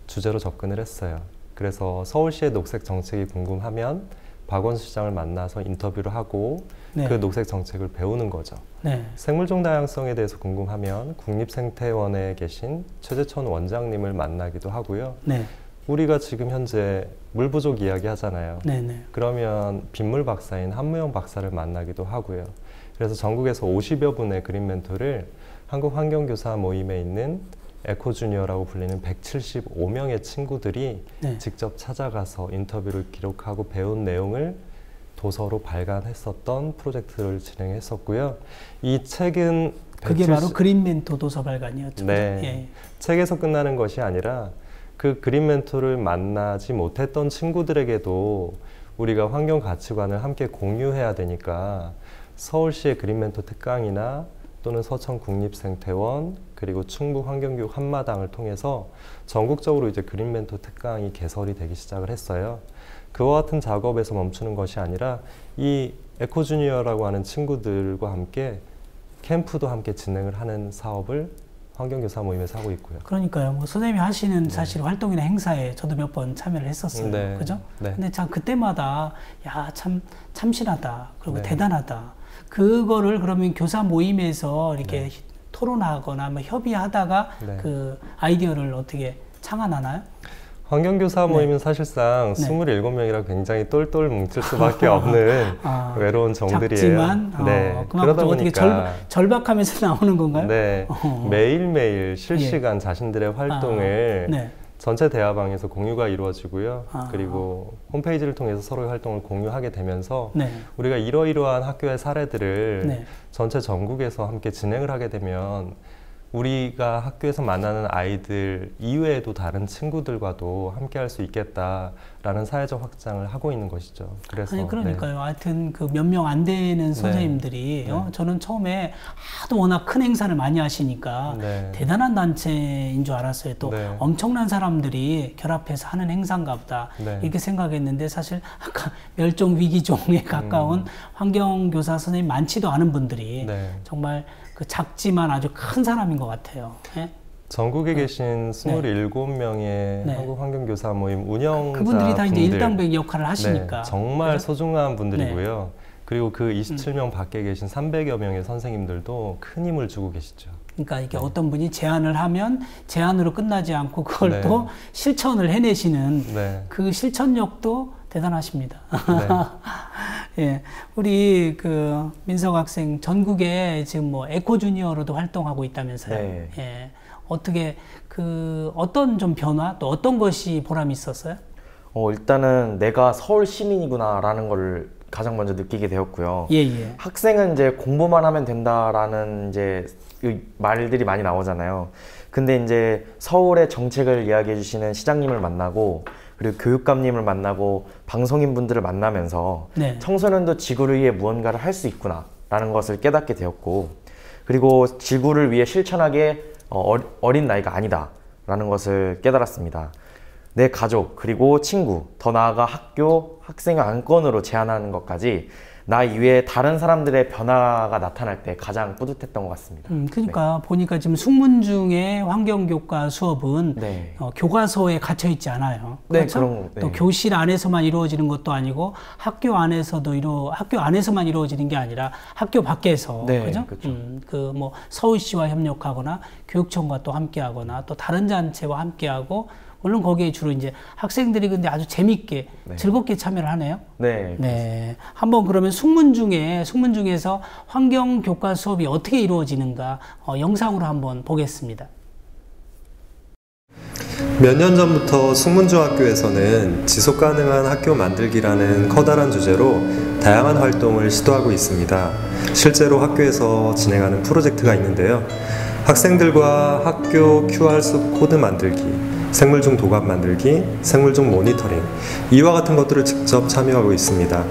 주제로 접근을 했어요. 그래서 서울시의 녹색 정책이 궁금하면 박원순 시장을 만나서 인터뷰를 하고 네. 그 녹색 정책을 배우는 거죠. 네. 생물종 다양성에 대해서 궁금하면 국립생태원에 계신 최재천 원장님을 만나기도 하고요. 네. 우리가 지금 현재 물 부족 이야기 하잖아요. 네네. 그러면 빗물 박사인 한무영 박사를 만나기도 하고요. 그래서 전국에서 50여 분의 그린 멘토를 한국환경교사 모임에 있는 에코주니어라고 불리는 175명의 친구들이 네. 직접 찾아가서 인터뷰를 기록하고 배운 내용을 도서로 발간했었던 프로젝트를 진행했었고요. 이 책은 그게 바로 그린 멘토 도서 발간이었죠. 네. 예. 책에서 끝나는 것이 아니라 그 그린 멘토를 만나지 못했던 친구들에게도 우리가 환경 가치관을 함께 공유해야 되니까 서울시의 그린 멘토 특강이나 또는 서천 국립생태원 그리고 충북 환경교육 한마당을 통해서 전국적으로 이제 그린 멘토 특강이 개설이 되기 시작을 했어요. 그와 같은 작업에서 멈추는 것이 아니라 이 에코주니어라고 하는 친구들과 함께 캠프도 함께 진행을 하는 사업을 환경교사 모임에서 하고 있고요. 그러니까요. 뭐 선생님이 하시는 사실 활동이나 행사에 저도 몇 번 참여를 했었어요. 네. 그죠? 네. 근데 참 그때마다 야, 참 참신하다. 그리고 네. 대단하다. 그거를 그러면 교사 모임에서 이렇게 네. 토론하거나 뭐 협의하다가 네. 그 아이디어를 어떻게 창안하나요? 환경교사 모임은 사실상 네. 27명이라 굉장히 똘똘 뭉칠 수밖에 없는 외로운 정들이에요. 작지만 네. 그만큼 그러다 어떻게 보니까 절박하면서 나오는 건가요? 네. 매일매일 실시간 자신들의 활동을 네. 전체 대화방에서 공유가 이루어지고요. 아. 그리고 홈페이지를 통해서 서로의 활동을 공유하게 되면서 네. 우리가 이러이러한 학교의 사례들을 네. 전체 전국에서 함께 진행을 하게 되면 우리가 학교에서 만나는 아이들 이외에도 다른 친구들과도 함께 할 수 있겠다라는 사회적 확장을 하고 있는 것이죠. 그래서 아니 그러니까요. 하여튼 그 몇 명 안 되는 선생님들이 저는 처음에 하도 워낙 큰 행사를 많이 하시니까 대단한 단체인 줄 알았어요. 또 엄청난 사람들이 결합해서 하는 행사인가 보다 이렇게 생각했는데 사실 아까 멸종 위기종에 가까운 환경교사 선생님 많지도 않은 분들이 정말 그 작지만 아주 큰 사람인 것 같아요. 예? 전국에 계신 27명의 한국환경교사 모임 운영자 그분들이 다 이제 일당백 역할을 하시니까 정말 그렇죠? 소중한 분들이고요. 그리고 그 27명 밖에 계신 300여 명의 선생님들도 큰 힘을 주고 계시죠. 그러니까 이게 어떤 분이 제안을 하면 제안으로 끝나지 않고 그걸 또 실천을 해내시는 그 실천력도 대단하십니다. 예, 우리 그 민석 학생 전국에 지금 뭐 에코주니어로도 활동하고 있다면서요. 예, 어떻게 그 어떤 좀 변화 또 어떤 것이 보람이 있었어요? 일단은 내가 서울 시민이구나라는 걸 가장 먼저 느끼게 되었고요. 학생은 이제 공부만 하면 된다라는 이제 말들이 많이 나오잖아요. 근데 이제 서울의 정책을 이야기해 주시는 시장님을 만나고 그리고 교육감님을 만나고 방송인 분들을 만나면서 청소년도 지구를 위해 무언가를 할 수 있구나 라는 것을 깨닫게 되었고, 그리고 지구를 위해 실천하기에 어린 나이가 아니다 라는 것을 깨달았습니다. 내 가족 그리고 친구, 더 나아가 학교, 학생의 안건으로 제안하는 것까지 나 이외에 다른 사람들의 변화가 나타날 때 가장 뿌듯했던 것 같습니다. 그러니까 보니까 지금 숙문중의 환경교과 수업은 교과서에 갇혀 있지 않아요. 그렇죠? 또 교실 안에서만 이루어지는 것도 아니고 학교 안에서도 학교 안에서만 이루어지는 게 아니라 학교 밖에서 그죠? 그 뭐 서울시와 협력하거나 교육청과 또 함께하거나 또 다른 단체와 함께하고, 물론 거기에 주로 이제 학생들이 근데 아주 재밌게 즐겁게 참여를 하네요. 네. 한번 그러면 숙문중에서 환경 교과 수업이 어떻게 이루어지는가 영상으로 한번 보겠습니다. 몇 년 전부터 숙문중학교에서는 지속가능한 학교 만들기라는 커다란 주제로 다양한 활동을 시도하고 있습니다. 실제로 학교에서 진행하는 프로젝트가 있는데요. 학생들과 학교 QR 코드 만들기, 생물중 도감 만들기, 생물중 모니터링, 이와 같은 것들을 직접 참여하고 있습니다.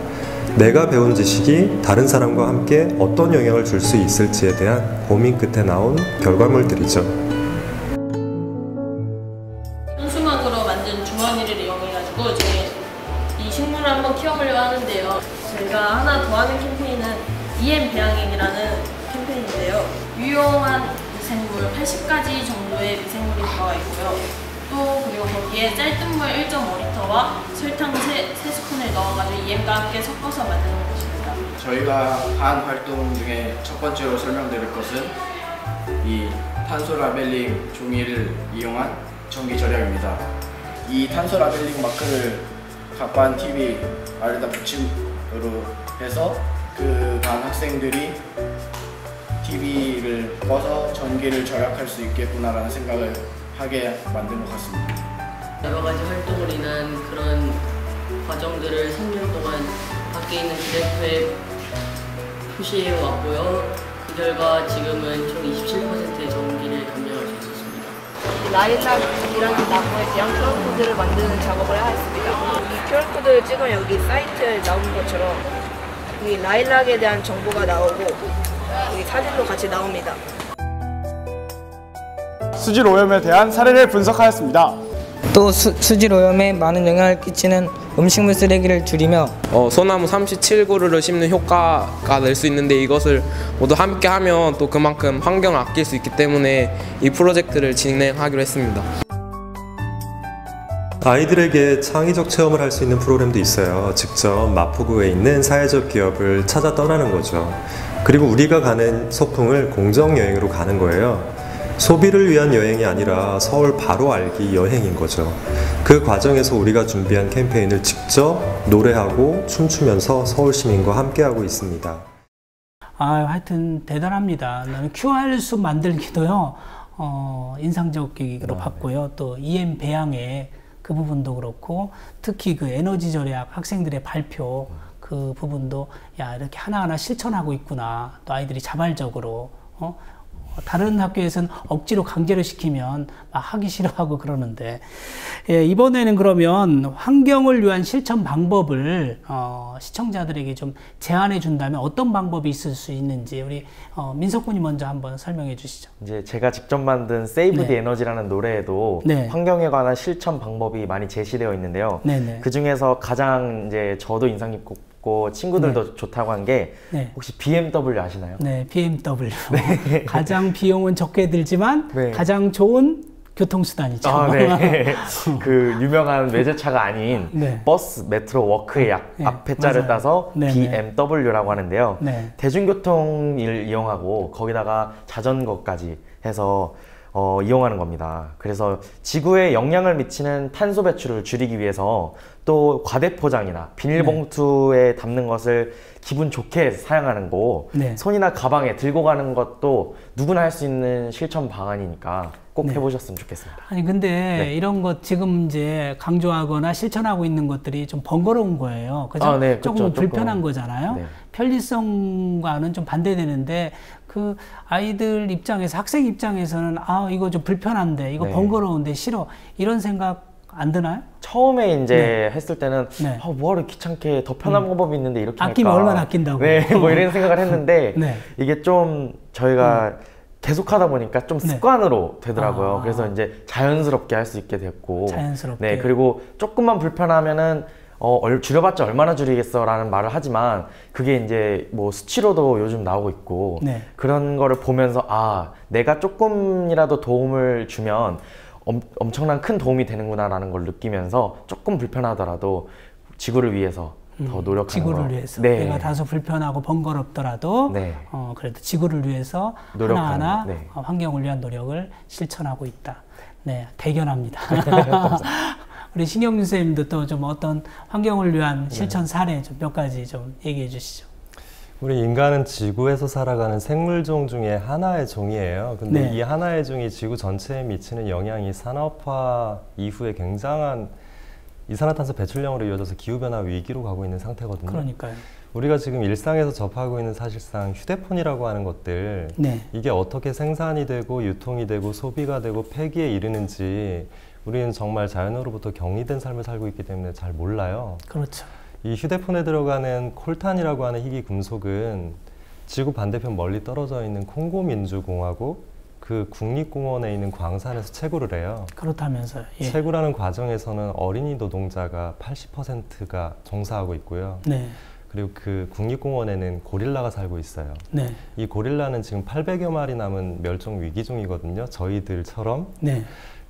내가 배운 지식이 다른 사람과 함께 어떤 영향을 줄 수 있을지에 대한 고민 끝에 나온 결과물들이죠. 현수막으로 만든 주머니를 이용해가지고 이 식물을 한번 키워보려고 하는데요. 저희가 하나 더 하는 캠페인은 EM 배양액이라는 캠페인인데요. 유용한 미생물 80가지 정도의 미생물이 들어가 있고요. 또 그리고 거기에 쌀뜨물 1.5리터와 설탕 3스푼을 넣어가지고 EM과 함께 섞어서 만드는 것입니다. 저희가 한 활동 중에 첫 번째로 설명드릴 것은 이 탄소 라벨링 종이를 이용한 전기 절약입니다. 이 탄소 라벨링 마크를 각 반 TV 아래다 붙임으로 해서 그 반 학생들이 TV를 꺼서 전기를 절약할 수 있겠구나라는 생각을 하게 만든 것 같습니다. 여러 가지 활동으로 인한 그런 과정들을 3년 동안 밖에 있는 디렉터에 표시해 왔고요. 그 결과 지금은 총 27%의 전기를 감량할 수 있었습니다. 라일락이라는 나무에 대한 QR코드를 만드는 작업을 하였습니다. 이 QR코드를 찍으면 여기 사이트에 나오는 것처럼 이 라일락에 대한 정보가 나오고 여기 사진도 같이 나옵니다. 수질 오염에 대한 사례를 분석하였습니다. 또 수질 오염에 많은 영향을 끼치는 음식물 쓰레기를 줄이며 소나무 37그루를 심는 효과가 낼 수 있는데, 이것을 모두 함께 하면 또 그만큼 환경을 아낄 수 있기 때문에 이 프로젝트를 진행하기로 했습니다. 아이들에게 창의적 체험을 할 수 있는 프로그램도 있어요. 직접 마포구에 있는 사회적 기업을 찾아 떠나는 거죠. 그리고 우리가 가는 소풍을 공정여행으로 가는 거예요. 소비를 위한 여행이 아니라 서울 바로 알기 여행인 거죠. 그 과정에서 우리가 준비한 캠페인을 직접 노래하고 춤추면서 서울 시민과 함께하고 있습니다. 하여튼 대단합니다. 나는 QR숲 만들기도요, 인상적으로 봤고요. 또 EM 배양의 그 부분도 그렇고, 특히 그 에너지 절약 학생들의 발표 그 부분도 이렇게 하나하나 실천하고 있구나. 또 아이들이 자발적으로 다른 학교에서는 억지로 강제로 시키면 막 하기 싫어하고 그러는데, 이번에는 그러면 환경을 위한 실천 방법을 시청자들에게 좀 제안해 준다면 어떤 방법이 있을 수 있는지 우리 민석 군이 먼저 한번 설명해 주시죠. 이제 제가 직접 만든 Save the Energy라는 노래에도 환경에 관한 실천 방법이 많이 제시되어 있는데요. 그 중에서 가장 이제 저도 인상 깊고 친구들도 좋다고 한 게 혹시 BMW 아시나요? BMW. 가장 비용은 적게 들지만 가장 좋은 교통수단이죠. 아, 네. 그 유명한 외제차가 아닌 네. 버스, 메트로, 워크의 앞에 자를 따서 네, BMW라고 하는데요. 네. 대중교통을 이용하고 거기다가 자전거까지 해서 이용하는 겁니다. 그래서 지구에 영향을 미치는 탄소 배출을 줄이기 위해서 또 과대포장이나 비닐봉투에 담는 것을 기분 좋게 사용하는 거, 네. 손이나 가방에 들고 가는 것도 누구나 할 수 있는 실천 방안이니까 꼭 네. 해보셨으면 좋겠습니다. 아니 근데 네. 이런 것 지금 이제 강조하거나 실천하고 있는 것들이 좀 번거로운 거예요. 그죠? 아, 네, 조금 그렇죠. 불편한 조금. 거잖아요. 네. 편리성과는 좀 반대되는데 그 아이들 입장에서 학생 입장에서는 아 이거 좀 불편한데 이거 네. 번거로운데 싫어 이런 생각 안 드나요? 처음에 이제 했을 때는 네. 뭐하러 귀찮게 더 편한 방법이 있는데 이렇게 아끼면 할까? 얼마나 아낀다고. 네, 뭐 이런 생각을 했는데 네. 이게 좀 저희가 계속 하다 보니까 좀 습관으로 되더라고요. 아. 그래서 이제 자연스럽게 할 수 있게 됐고, 자연스럽게. 네, 그리고 조금만 불편하면은 줄여봤자 얼마나 줄이겠어라는 말을 하지만 그게 이제 뭐 수치로도 요즘 나오고 있고 네. 그런 거를 보면서 아 내가 조금이라도 도움을 주면 엄청난 큰 도움이 되는구나라는 걸 느끼면서 조금 불편하더라도 지구를 위해서 더 노력하는 지구를 거. 위해서 네. 내가 다소 불편하고 번거롭더라도 네. 그래도 지구를 위해서 노력하는, 하나하나 네. 환경을 위한 노력을 실천하고 있다. 네, 대견합니다. 우리 신경준 선생님도 또 좀 어떤 환경을 위한 실천 사례 좀 몇 가지 좀 얘기해 주시죠. 우리 인간은 지구에서 살아가는 생물종 중에 하나의 종이에요. 근데 네. 이 하나의 종이 지구 전체에 미치는 영향이 산업화 이후에 굉장한 이산화탄소 배출량으로 이어져서 기후변화 위기로 가고 있는 상태거든요. 그러니까요. 우리가 지금 일상에서 접하고 있는 사실상 휴대폰이라고 하는 것들 네. 이게 어떻게 생산이 되고 유통이 되고 소비가 되고 폐기에 이르는지 우리는 정말 자연으로부터 격리된 삶을 살고 있기 때문에 잘 몰라요. 그렇죠. 이 휴대폰에 들어가는 콜탄이라고 하는 희귀 금속은 지구 반대편 멀리 떨어져 있는 콩고 민주공화국 그 국립공원에 있는 광산에서 채굴을 해요. 그렇다면서요. 예. 채굴하는 과정에서는 어린이 노동자가 80%가 종사하고 있고요. 네. 그리고 그 국립공원에는 고릴라가 살고 있어요. 네. 이 고릴라는 지금 800여 마리 남은 멸종 위기종이거든요. 저희들처럼. 네.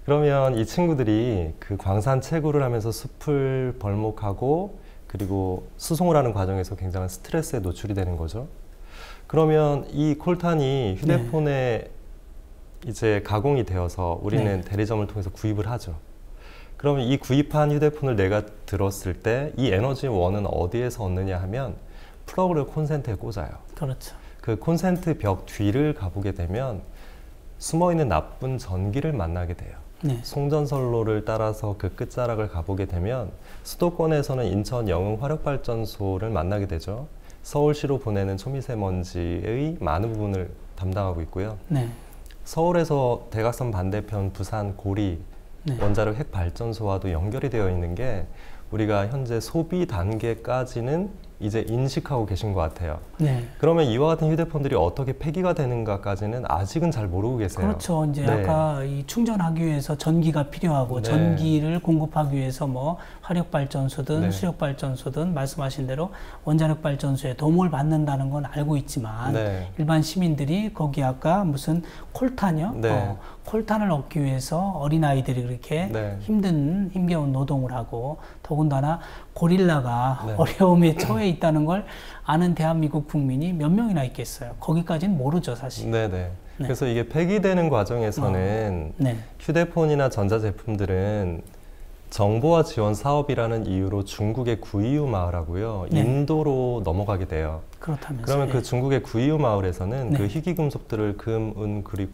그러면 이 친구들이 그 광산 채굴을 하면서 숲을 벌목하고 그리고 수송을 하는 과정에서 굉장한 스트레스에 노출이 되는 거죠. 그러면 이 콜탄이 휴대폰에 이제 가공이 되어서 우리는 대리점을 통해서 구입을 하죠. 그러면 이 구입한 휴대폰을 내가 들었을 때 이 에너지 원은 어디에서 얻느냐 하면 플러그를 콘센트에 꽂아요. 그렇죠. 그 콘센트 벽 뒤를 가보게 되면 숨어있는 나쁜 전기를 만나게 돼요. 네. 송전선로를 따라서 그 끝자락을 가보게 되면 수도권에서는 인천 영흥 화력발전소를 만나게 되죠. 서울시로 보내는 초미세먼지의 많은 부분을 담당하고 있고요. 네. 서울에서 대각선 반대편 부산 고리 원자력 핵발전소와도 연결이 되어 있는 게 우리가 현재 소비 단계까지는 이제 인식하고 계신 것 같아요. 네. 그러면 이와 같은 휴대폰들이 어떻게 폐기가 되는가까지는 아직은 잘 모르고 계세요. 그렇죠. 이제 아까 이 충전하기 위해서 전기가 필요하고 전기를 공급하기 위해서 뭐 화력발전소든 수력발전소든 말씀하신 대로 원자력발전소에 도움을 받는다는 건 알고 있지만 일반 시민들이 거기 아까 무슨 콜탄이요? 콜탄을 얻기 위해서 어린아이들이 그렇게 힘겨운 노동을 하고 더군다나 고릴라가 어려움에 처해 있다는 걸 아는 대한민국 국민이 몇 명이나 있겠어요. 거기까지는 모르죠, 사실. 그래서 이게 폐기되는 과정에서는 휴대폰이나 전자제품들은 정보화 지원 사업이라는 이유로 중국의 구이유 마을하고요. 인도로 넘어가게 돼요. 그렇다면서요. 그러면 그 중국의 구이유 마을에서는 그 희귀금속들을 금, 은, 구리,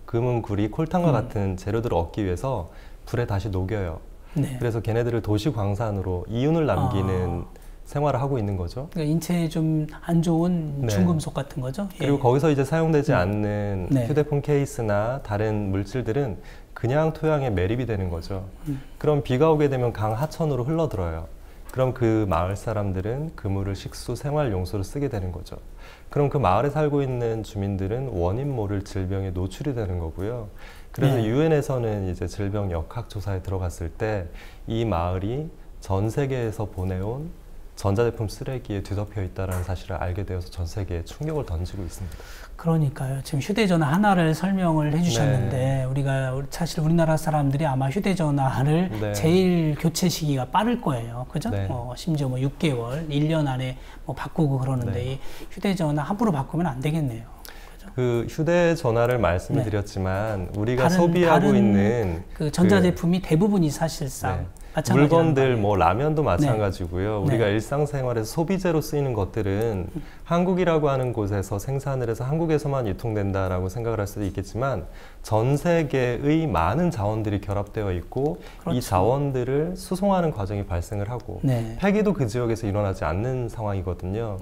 금은, 구리, 콜탄과 같은 재료들을 얻기 위해서 불에 다시 녹여요. 그래서 걔네들을 도시광산으로 이윤을 남기는 생활을 하고 있는 거죠. 그러니까 인체에 좀 안 좋은 중금속 같은 거죠. 그리고 거기서 이제 사용되지 않는 휴대폰 케이스나 다른 물질들은 그냥 토양에 매립이 되는 거죠. 그럼 비가 오게 되면 강 하천으로 흘러들어요. 그럼 그 마을 사람들은 그 물을 식수, 생활용수로 쓰게 되는 거죠. 그럼 그 마을에 살고 있는 주민들은 원인 모를 질병에 노출이 되는 거고요. 그래서 유엔에서는 이제 질병 역학 조사에 들어갔을 때 이 마을이 전 세계에서 보내온 전자제품 쓰레기에 뒤덮여 있다는 사실을 알게 되어서 전 세계에 충격을 던지고 있습니다. 그러니까요. 지금 휴대전화 하나를 설명을 해주셨는데 우리가 사실 우리나라 사람들이 아마 휴대전화를 제일 교체 시기가 빠를 거예요. 그죠? 심지어 뭐 6개월, 1년 안에 뭐 바꾸고 그러는데 이 휴대전화 함부로 바꾸면 안 되겠네요. 그 휴대전화를 말씀을 드렸지만 우리가 소비하고 있는 그 전자제품이 대부분이 사실상 물건들 뭐 라면도 마찬가지고요. 우리가 일상생활에서 소비재로 쓰이는 것들은 한국이라고 하는 곳에서 생산을 해서 한국에서만 유통된다라고 생각을 할 수도 있겠지만 전 세계의 많은 자원들이 결합되어 있고 이 자원들을 수송하는 과정이 발생을 하고 폐기도 그 지역에서 일어나지 않는 상황이거든요.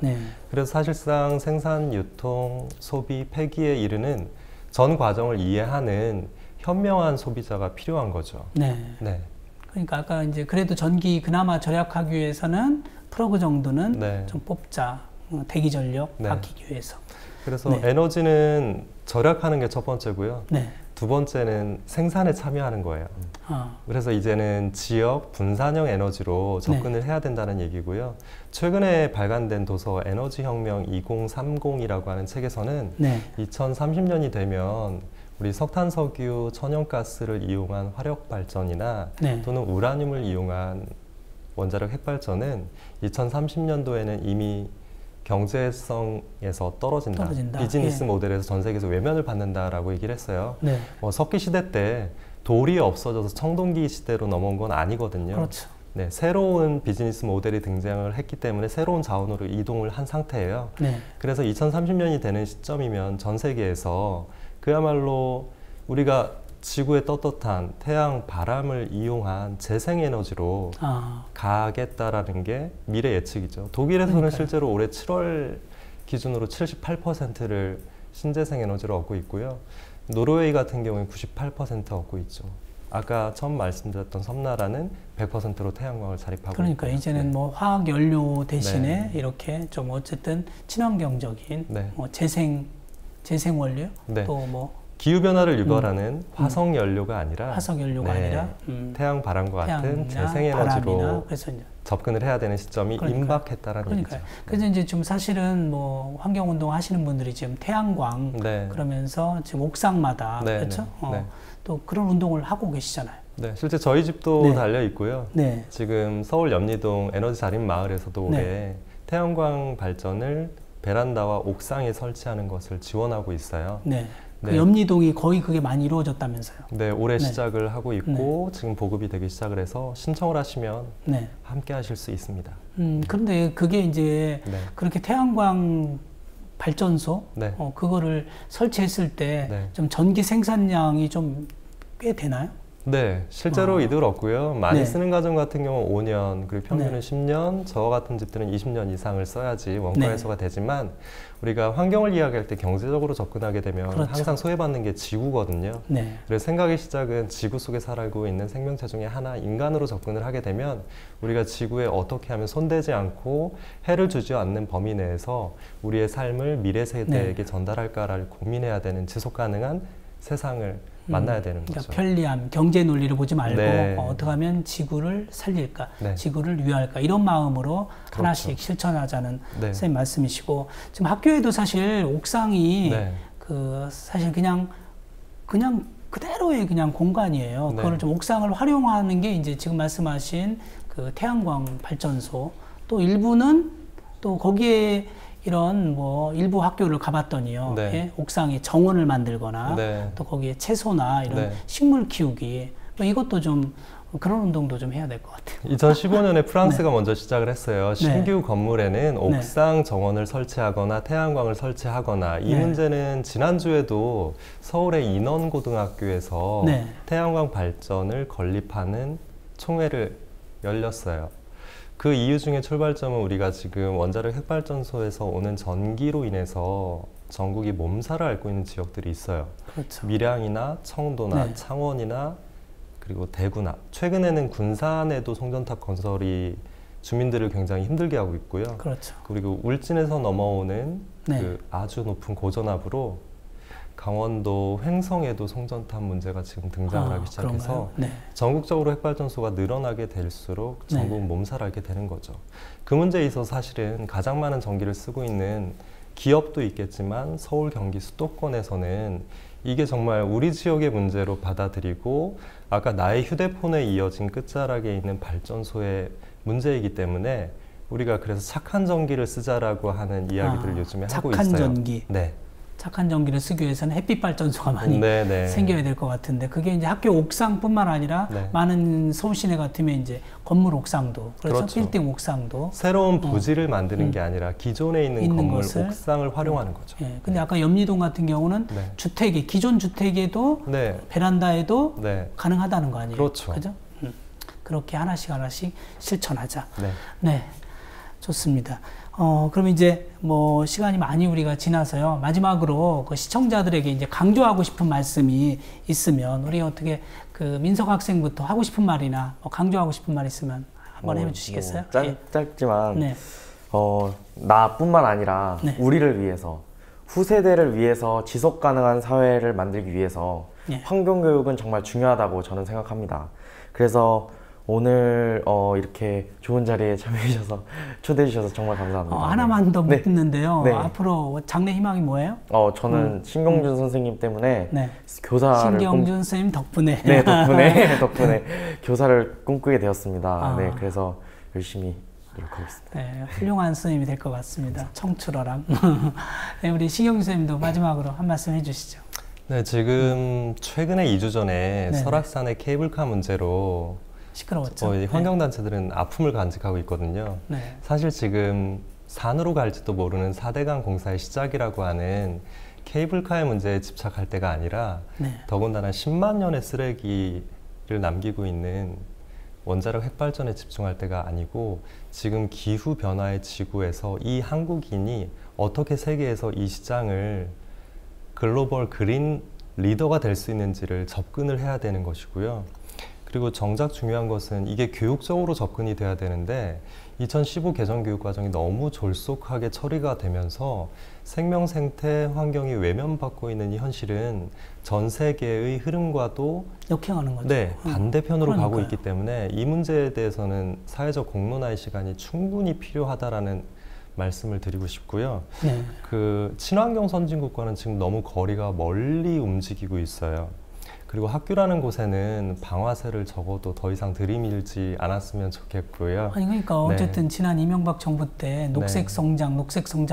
그래서 사실상 생산, 유통, 소비, 폐기에 이르는 전 과정을 이해하는 현명한 소비자가 필요한 거죠. 그러니까 아까 이제 그래도 전기 그나마 절약하기 위해서는 플러그 정도는 좀 뽑자. 대기 전력 아끼기 위해서. 그래서 에너지는 절약하는 게 첫 번째고요. 두 번째는 생산에 참여하는 거예요. 그래서 이제는 지역 분산형 에너지로 접근을 해야 된다는 얘기고요. 최근에 발간된 도서 에너지혁명 2030이라고 하는 책에서는 2030년이 되면 우리 석탄, 석유, 천연가스를 이용한 화력발전이나 또는 우라늄을 이용한 원자력 핵발전은 2030년도에는 이미 경제성에서 떨어진다. 비즈니스 모델에서 전 세계에서 외면을 받는다라고 얘기를 했어요. 석기 시대 때 돌이 없어져서 청동기 시대로 넘어온 건 아니거든요. 새로운 비즈니스 모델이 등장을 했기 때문에 새로운 자원으로 이동을 한 상태예요. 그래서 2030년이 되는 시점이면 전 세계에서 그야말로 우리가 지구의 떳떳한 태양, 바람을 이용한 재생에너지로 가겠다라는 게 미래 예측이죠. 독일에서는 실제로 올해 7월 기준으로 78%를 신재생에너지로 얻고 있고요. 노르웨이 같은 경우는 98% 얻고 있죠. 아까 처음 말씀드렸던 섬나라는 100%로 태양광을 자립하고 그러니까 있고요. 이제는 뭐 화학 연료 대신에 이렇게 좀 어쨌든 친환경적인 뭐 재생 원료 또 뭐 기후 변화를 유발하는 화석 연료가 아니라 태양, 바람과 같은 재생 에너지로 접근을 해야 되는 시점이 임박했다라는 얘기죠. 그래서 이제 좀 사실은 뭐 환경 운동 하시는 분들이 지금 태양광 그러면서 지금 옥상마다 그렇죠? 또 그런 운동을 하고 계시잖아요. 실제 저희 집도 달려 있고요. 지금 서울 염리동 에너지 자립 마을에서도 올해 태양광 발전을 베란다와 옥상에 설치하는 것을 지원하고 있어요. 그 염리동이 거의 그게 많이 이루어졌다면서요. 올해 시작을 하고 있고 지금 보급이 되기 시작을 해서 신청을 하시면 함께 하실 수 있습니다. 그런데 그게 이제 그렇게 태양광 발전소 그거를 설치했을 때 좀 전기 생산량이 좀 꽤 되나요? 실제로 이득을 얻고요. 많이 쓰는 가정 같은 경우 5년, 그리고 평균은 10년, 저와 같은 집들은 20년 이상을 써야지 원가 해소가 되지만 우리가 환경을 이야기할 때 경제적으로 접근하게 되면 항상 소외받는 게 지구거든요. 그래서 생각의 시작은 지구 속에 살고 있는 생명체 중에 하나, 인간으로 접근을 하게 되면 우리가 지구에 어떻게 하면 손대지 않고 해를 주지 않는 범위 내에서 우리의 삶을 미래 세대에게 전달할까를 고민해야 되는 지속 가능한 세상을 만나야 되는 거죠. 그러니까 편리함, 경제 논리를 보지 말고 어떻게 하면 지구를 살릴까, 지구를 위할까 이런 마음으로 하나씩 실천하자는 선생님 말씀이시고 지금 학교에도 사실 옥상이 그 사실 그냥 그대로의 그냥 공간이에요. 그거를 좀 옥상을 활용하는 게 이제 지금 말씀하신 그 태양광 발전소 또 일부는 또 거기에 이런 뭐 일부 학교를 가봤더니요. 옥상에 정원을 만들거나 또 거기에 채소나 이런 식물 키우기 뭐 이것도 좀 그런 운동도 좀 해야 될 것 같아요. 2015년에 프랑스가 먼저 시작을 했어요. 신규 건물에는 옥상 정원을 설치하거나 태양광을 설치하거나 이 문제는 지난주에도 서울의 인원고등학교에서 태양광 발전을 건립하는 총회를 열렸어요. 그 이유 중에 출발점은 우리가 지금 원자력 핵발전소에서 오는 전기로 인해서 전국이 몸살을 앓고 있는 지역들이 있어요. 밀양이나 청도나 창원이나 그리고 대구나 최근에는 군산에도 송전탑 건설이 주민들을 굉장히 힘들게 하고 있고요. 그리고 울진에서 넘어오는 그 아주 높은 고전압으로 강원도 횡성에도 송전탑 문제가 지금 등장을 하기 시작해서 네. 전국적으로 핵발전소가 늘어나게 될수록 전국 몸살하게 되는 거죠. 그 문제에 있어서 사실은 가장 많은 전기를 쓰고 있는 기업도 있겠지만 서울, 경기, 수도권에서는 이게 정말 우리 지역의 문제로 받아들이고 아까 나의 휴대폰에 이어진 끝자락에 있는 발전소의 문제이기 때문에 우리가 그래서 착한 전기를 쓰자라고 하는 이야기들을 요즘에 하고 있어요. 착한 전기. 네. 착한 전기를 쓰기 위해서는 햇빛 발전소가 많이 생겨야 될 것 같은데 그게 이제 학교 옥상뿐만 아니라 많은 서울 시내 같으면 이제 건물 옥상도 그래서 빌딩 옥상도 새로운 부지를 만드는 게 아니라 기존에 있는 건물 옥상을 활용하는 거죠. 예. 근데 아까 염리동 같은 경우는 주택에 기존 주택에도 베란다에도 가능하다는 거 아니에요? 그렇죠. 그죠? 그렇게 하나씩 실천하자. 네. 좋습니다. 그럼 이제 뭐 시간이 많이 우리가 지나서요. 마지막으로 그 시청자들에게 이제 강조하고 싶은 말씀이 있으면 우리 어떻게 그 민석 학생부터 하고 싶은 말이나 뭐 강조하고 싶은 말 있으면 한번 해주시겠어요? 짧지만 나뿐만 아니라 우리를 위해서 후세대를 위해서 지속 가능한 사회를 만들기 위해서 환경교육은 정말 중요하다고 저는 생각합니다. 그래서 오늘 이렇게 좋은 자리에 참여해주셔서 초대해 주셔서 정말 감사합니다. 하나만 더 묻는데요. 앞으로 장래 희망이 뭐예요? 저는 신경준 선생님 때문에 교사를 신경준 선생님 덕분에 덕분에 교사를 꿈꾸게 되었습니다. 네, 그래서 열심히 노력하겠습니다. 네, 훌륭한 선생님이 될 것 같습니다. 청출어람. 네, 우리 신경준 선생님도 마지막으로 한 말씀 해주시죠. 네, 지금 최근에 2주 전에 설악산의 케이블카 문제로 시끄러웠죠. 환경단체들은 아픔을 간직하고 있거든요. 사실 지금 산으로 갈지도 모르는 4대강 공사의 시작이라고 하는 케이블카의 문제에 집착할 때가 아니라 더군다나 10만 년의 쓰레기를 남기고 있는 원자력 핵발전에 집중할 때가 아니고 지금 기후변화의 지구에서 이 한국인이 어떻게 세계에서 이 시장을 글로벌 그린 리더가 될 수 있는지를 접근을 해야 되는 것이고요. 그리고 정작 중요한 것은 이게 교육적으로 접근이 돼야 되는데 2015 개정교육과정이 너무 졸속하게 처리가 되면서 생명, 생태, 환경이 외면받고 있는 이 현실은 전 세계의 흐름과도 역행하는 거죠. 네, 반대편으로 가고 있기 때문에 이 문제에 대해서는 사회적 공론화의 시간이 충분히 필요하다라는 말씀을 드리고 싶고요. 그 친환경 선진국과는 지금 너무 거리가 멀리 움직이고 있어요. 그리고 학교라는 곳에는 방아쇠를 적어도 더 이상 들이밀지 않았으면 좋겠고요. 아니 그러니까 어쨌든 지난 이명박 정부 때 녹색 성장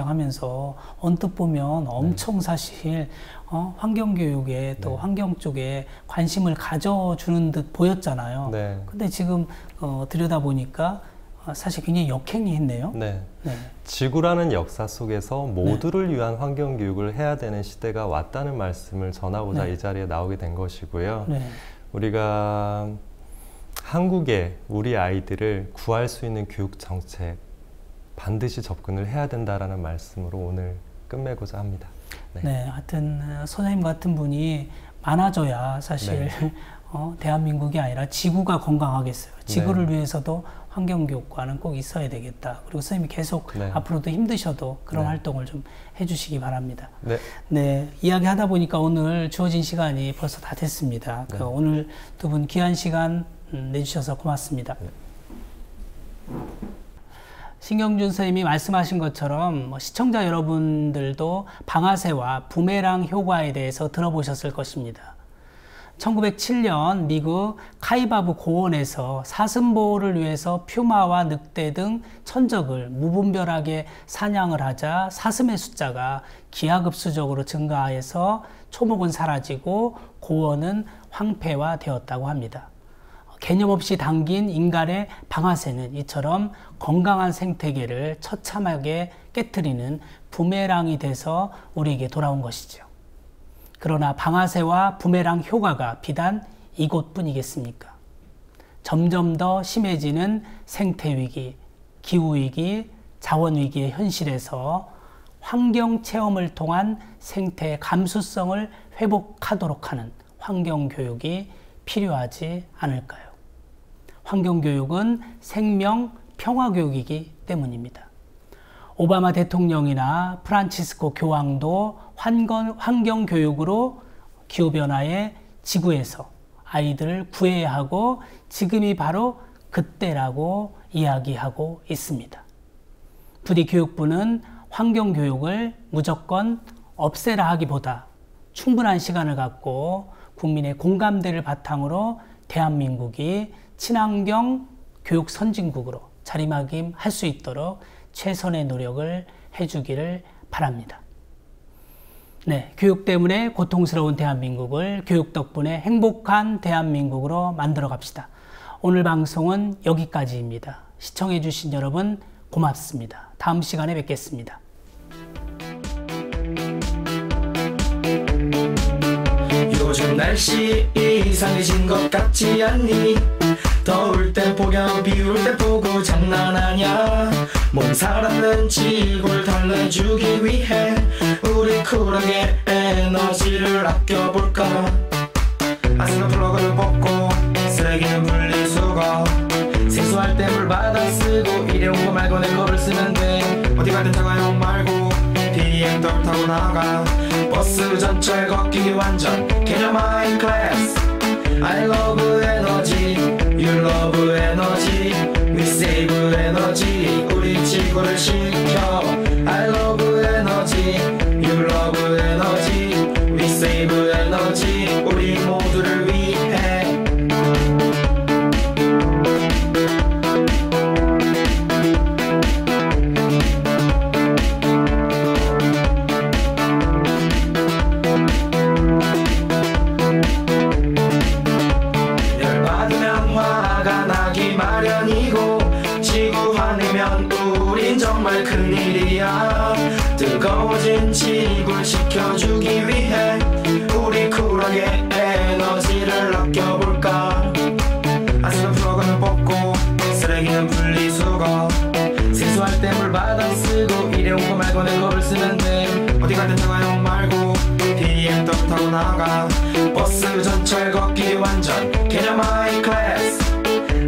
하면서 언뜻 보면 엄청 사실 환경 교육에 또 환경 쪽에 관심을 가져주는 듯 보였잖아요. 근데 지금 들여다보니까 사실 굉장히 역행이 했네요. 지구라는 역사 속에서 모두를 위한 환경교육을 해야 되는 시대가 왔다는 말씀을 전하고자 이 자리에 나오게 된 것이고요. 우리가 한국의 우리 아이들을 구할 수 있는 교육 정책 반드시 접근을 해야 된다라는 말씀으로 오늘 끝내고자 합니다. 하여튼 선생님 같은 분이 많아져야 사실 대한민국이 아니라 지구가 건강하겠어요. 지구를 위해서도 환경교육과는 꼭 있어야 되겠다. 그리고 선생님이 계속 앞으로도 힘드셔도 그런 활동을 좀 해주시기 바랍니다. 이야기 하다 보니까 오늘 주어진 시간이 벌써 다 됐습니다. 오늘 두 분 귀한 시간 내주셔서 고맙습니다. 신경준 선생님이 말씀하신 것처럼 시청자 여러분들도 방아쇠와 부메랑 효과에 대해서 들어보셨을 것입니다. 1907년 미국 카이바브 고원에서 사슴보호를 위해서 퓨마와 늑대 등 천적을 무분별하게 사냥을 하자 사슴의 숫자가 기하급수적으로 증가해서 초목은 사라지고 고원은 황폐화되었다고 합니다. 개념 없이 당긴 인간의 방아쇠는 이처럼 건강한 생태계를 처참하게 깨트리는 부메랑이 돼서 우리에게 돌아온 것이죠. 그러나 방아쇠와 부메랑 효과가 비단 이곳뿐이겠습니까? 점점 더 심해지는 생태위기, 기후위기, 자원위기의 현실에서 환경체험을 통한 생태 감수성을 회복하도록 하는 환경교육이 필요하지 않을까요? 환경교육은 생명 평화교육이기 때문입니다. 오바마 대통령이나 프란치스코 교황도 환경교육으로 기후변화의 지구에서 아이들을 구해야 하고 지금이 바로 그때라고 이야기하고 있습니다. 부디 교육부는 환경교육을 무조건 없애라 하기보다 충분한 시간을 갖고 국민의 공감대를 바탕으로 대한민국이 친환경 교육 선진국으로 자리매김할 수 있도록 최선의 노력을 해주기를 바랍니다. 네, 교육 때문에 고통스러운 대한민국을 교육 덕분에 행복한 대한민국으로 만들어 갑시다. 오늘 방송은 여기까지입니다. 시청해 주신 여러분 고맙습니다. 다음 시간에 뵙겠습니다. 요즘 날씨 이상해진 것 같지 않니? 더울 때 폭염 비울 때 보고 장난하냐? 몸 살았는 지구를 달래주기 위해 우리 쿨하게 에너지를 아껴볼까? 아스는 플러그를 뽑고 쓰레기는 분리수거 세수할 때 물 받아 쓰고 일회용 거 말고 내 거를 쓰면 돼. 어디 가든 자가용 말고 BM 덜 타고 나가. 버스 전철 걷기 완전 개념 하이 클래스. I love energy, you love energy, we save energy. 우리 지구를 지켜. I love energy, you love energy, we save energy. 우리 모두를 위해. 열받으면 화가 나기 마련이고 지구 화내면 우린 정말 큰일이야. 뜨거워진 지구를 지켜주기 위해 우리 쿨하게 에너지를 아껴볼까? 아스는 플러그는 뽑고 쓰레기는 분리수거 세수할 때 물 받아 쓰고 일회용 거 말고 내 거를 쓰면 돼. 어디 가든 자가용 말고 BM 덜 타고 나가. 버스 전철 걷기 완전 개념 하이 클래스.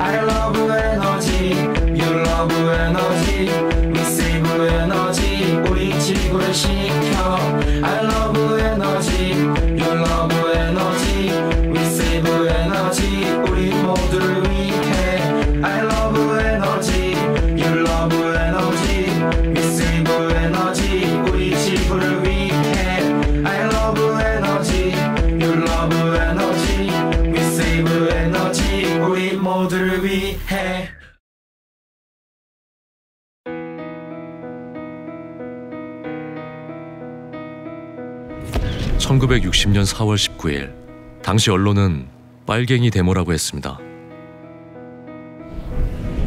I love energy, you love energy, we save energy. 우리 지구를 지켜. I love energy, you love energy, we save energy. 우리 모두를 위해. I love energy, you love energy, we save energy. 우리 지구를 위해. I love energy, you love energy, we save energy. 우리 모두를 위해. 1960년 4월 19일 당시 언론은 빨갱이 데모라고 했습니다.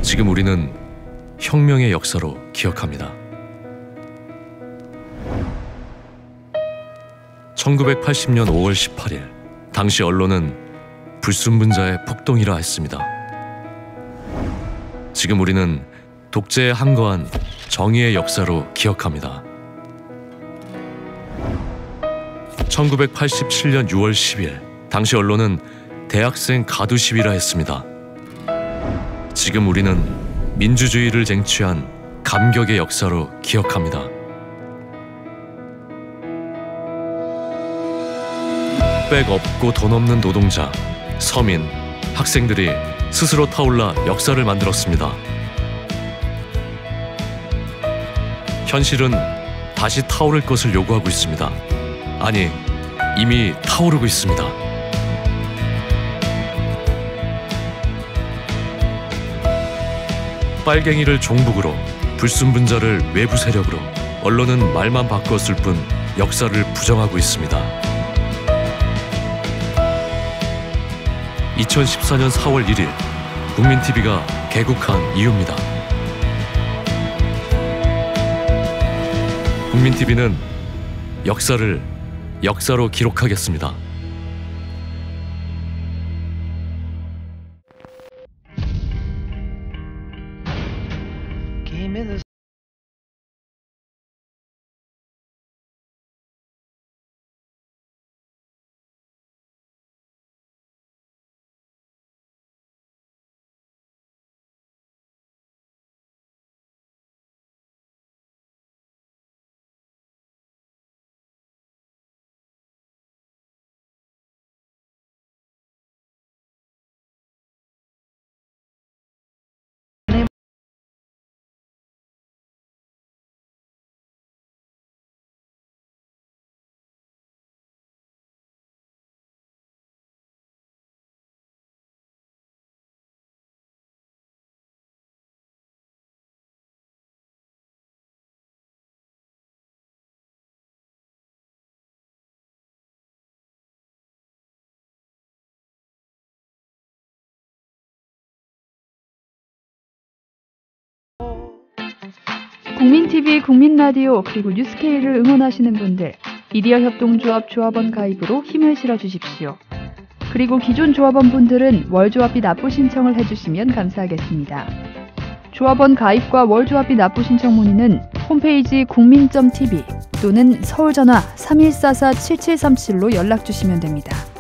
지금 우리는 혁명의 역사로 기억합니다. 1980년 5월 18일 당시 언론은 불순분자의 폭동이라 했습니다. 지금 우리는 독재에 항거한 정의의 역사로 기억합니다. 1987년 6월 10일 당시 언론은 대학생 가두 시위라 했습니다. 지금 우리는 민주주의를 쟁취한 감격의 역사로 기억합니다. 백 없고 돈 없는 노동자, 서민, 학생들이 스스로 타올라 역사를 만들었습니다. 현실은 다시 타오를 것을 요구하고 있습니다. 아니, 이미 타오르고 있습니다. 빨갱이를 종북으로, 불순분자를 외부 세력으로, 언론은 말만 바꿨을 뿐 역사를 부정하고 있습니다. 2014년 4월 1일 국민TV가 개국한 이유입니다. 국민TV는 역사를 역사로 기록하겠습니다. 국민TV, 국민라디오 그리고 뉴스케이를 응원하시는 분들, 미디어협동조합 조합원 가입으로 힘을 실어주십시오. 그리고 기존 조합원 분들은 월조합비 납부 신청을 해주시면 감사하겠습니다. 조합원 가입과 월조합비 납부 신청 문의는 홈페이지 국민.tv 또는 서울전화 3144-7737로 연락주시면 됩니다.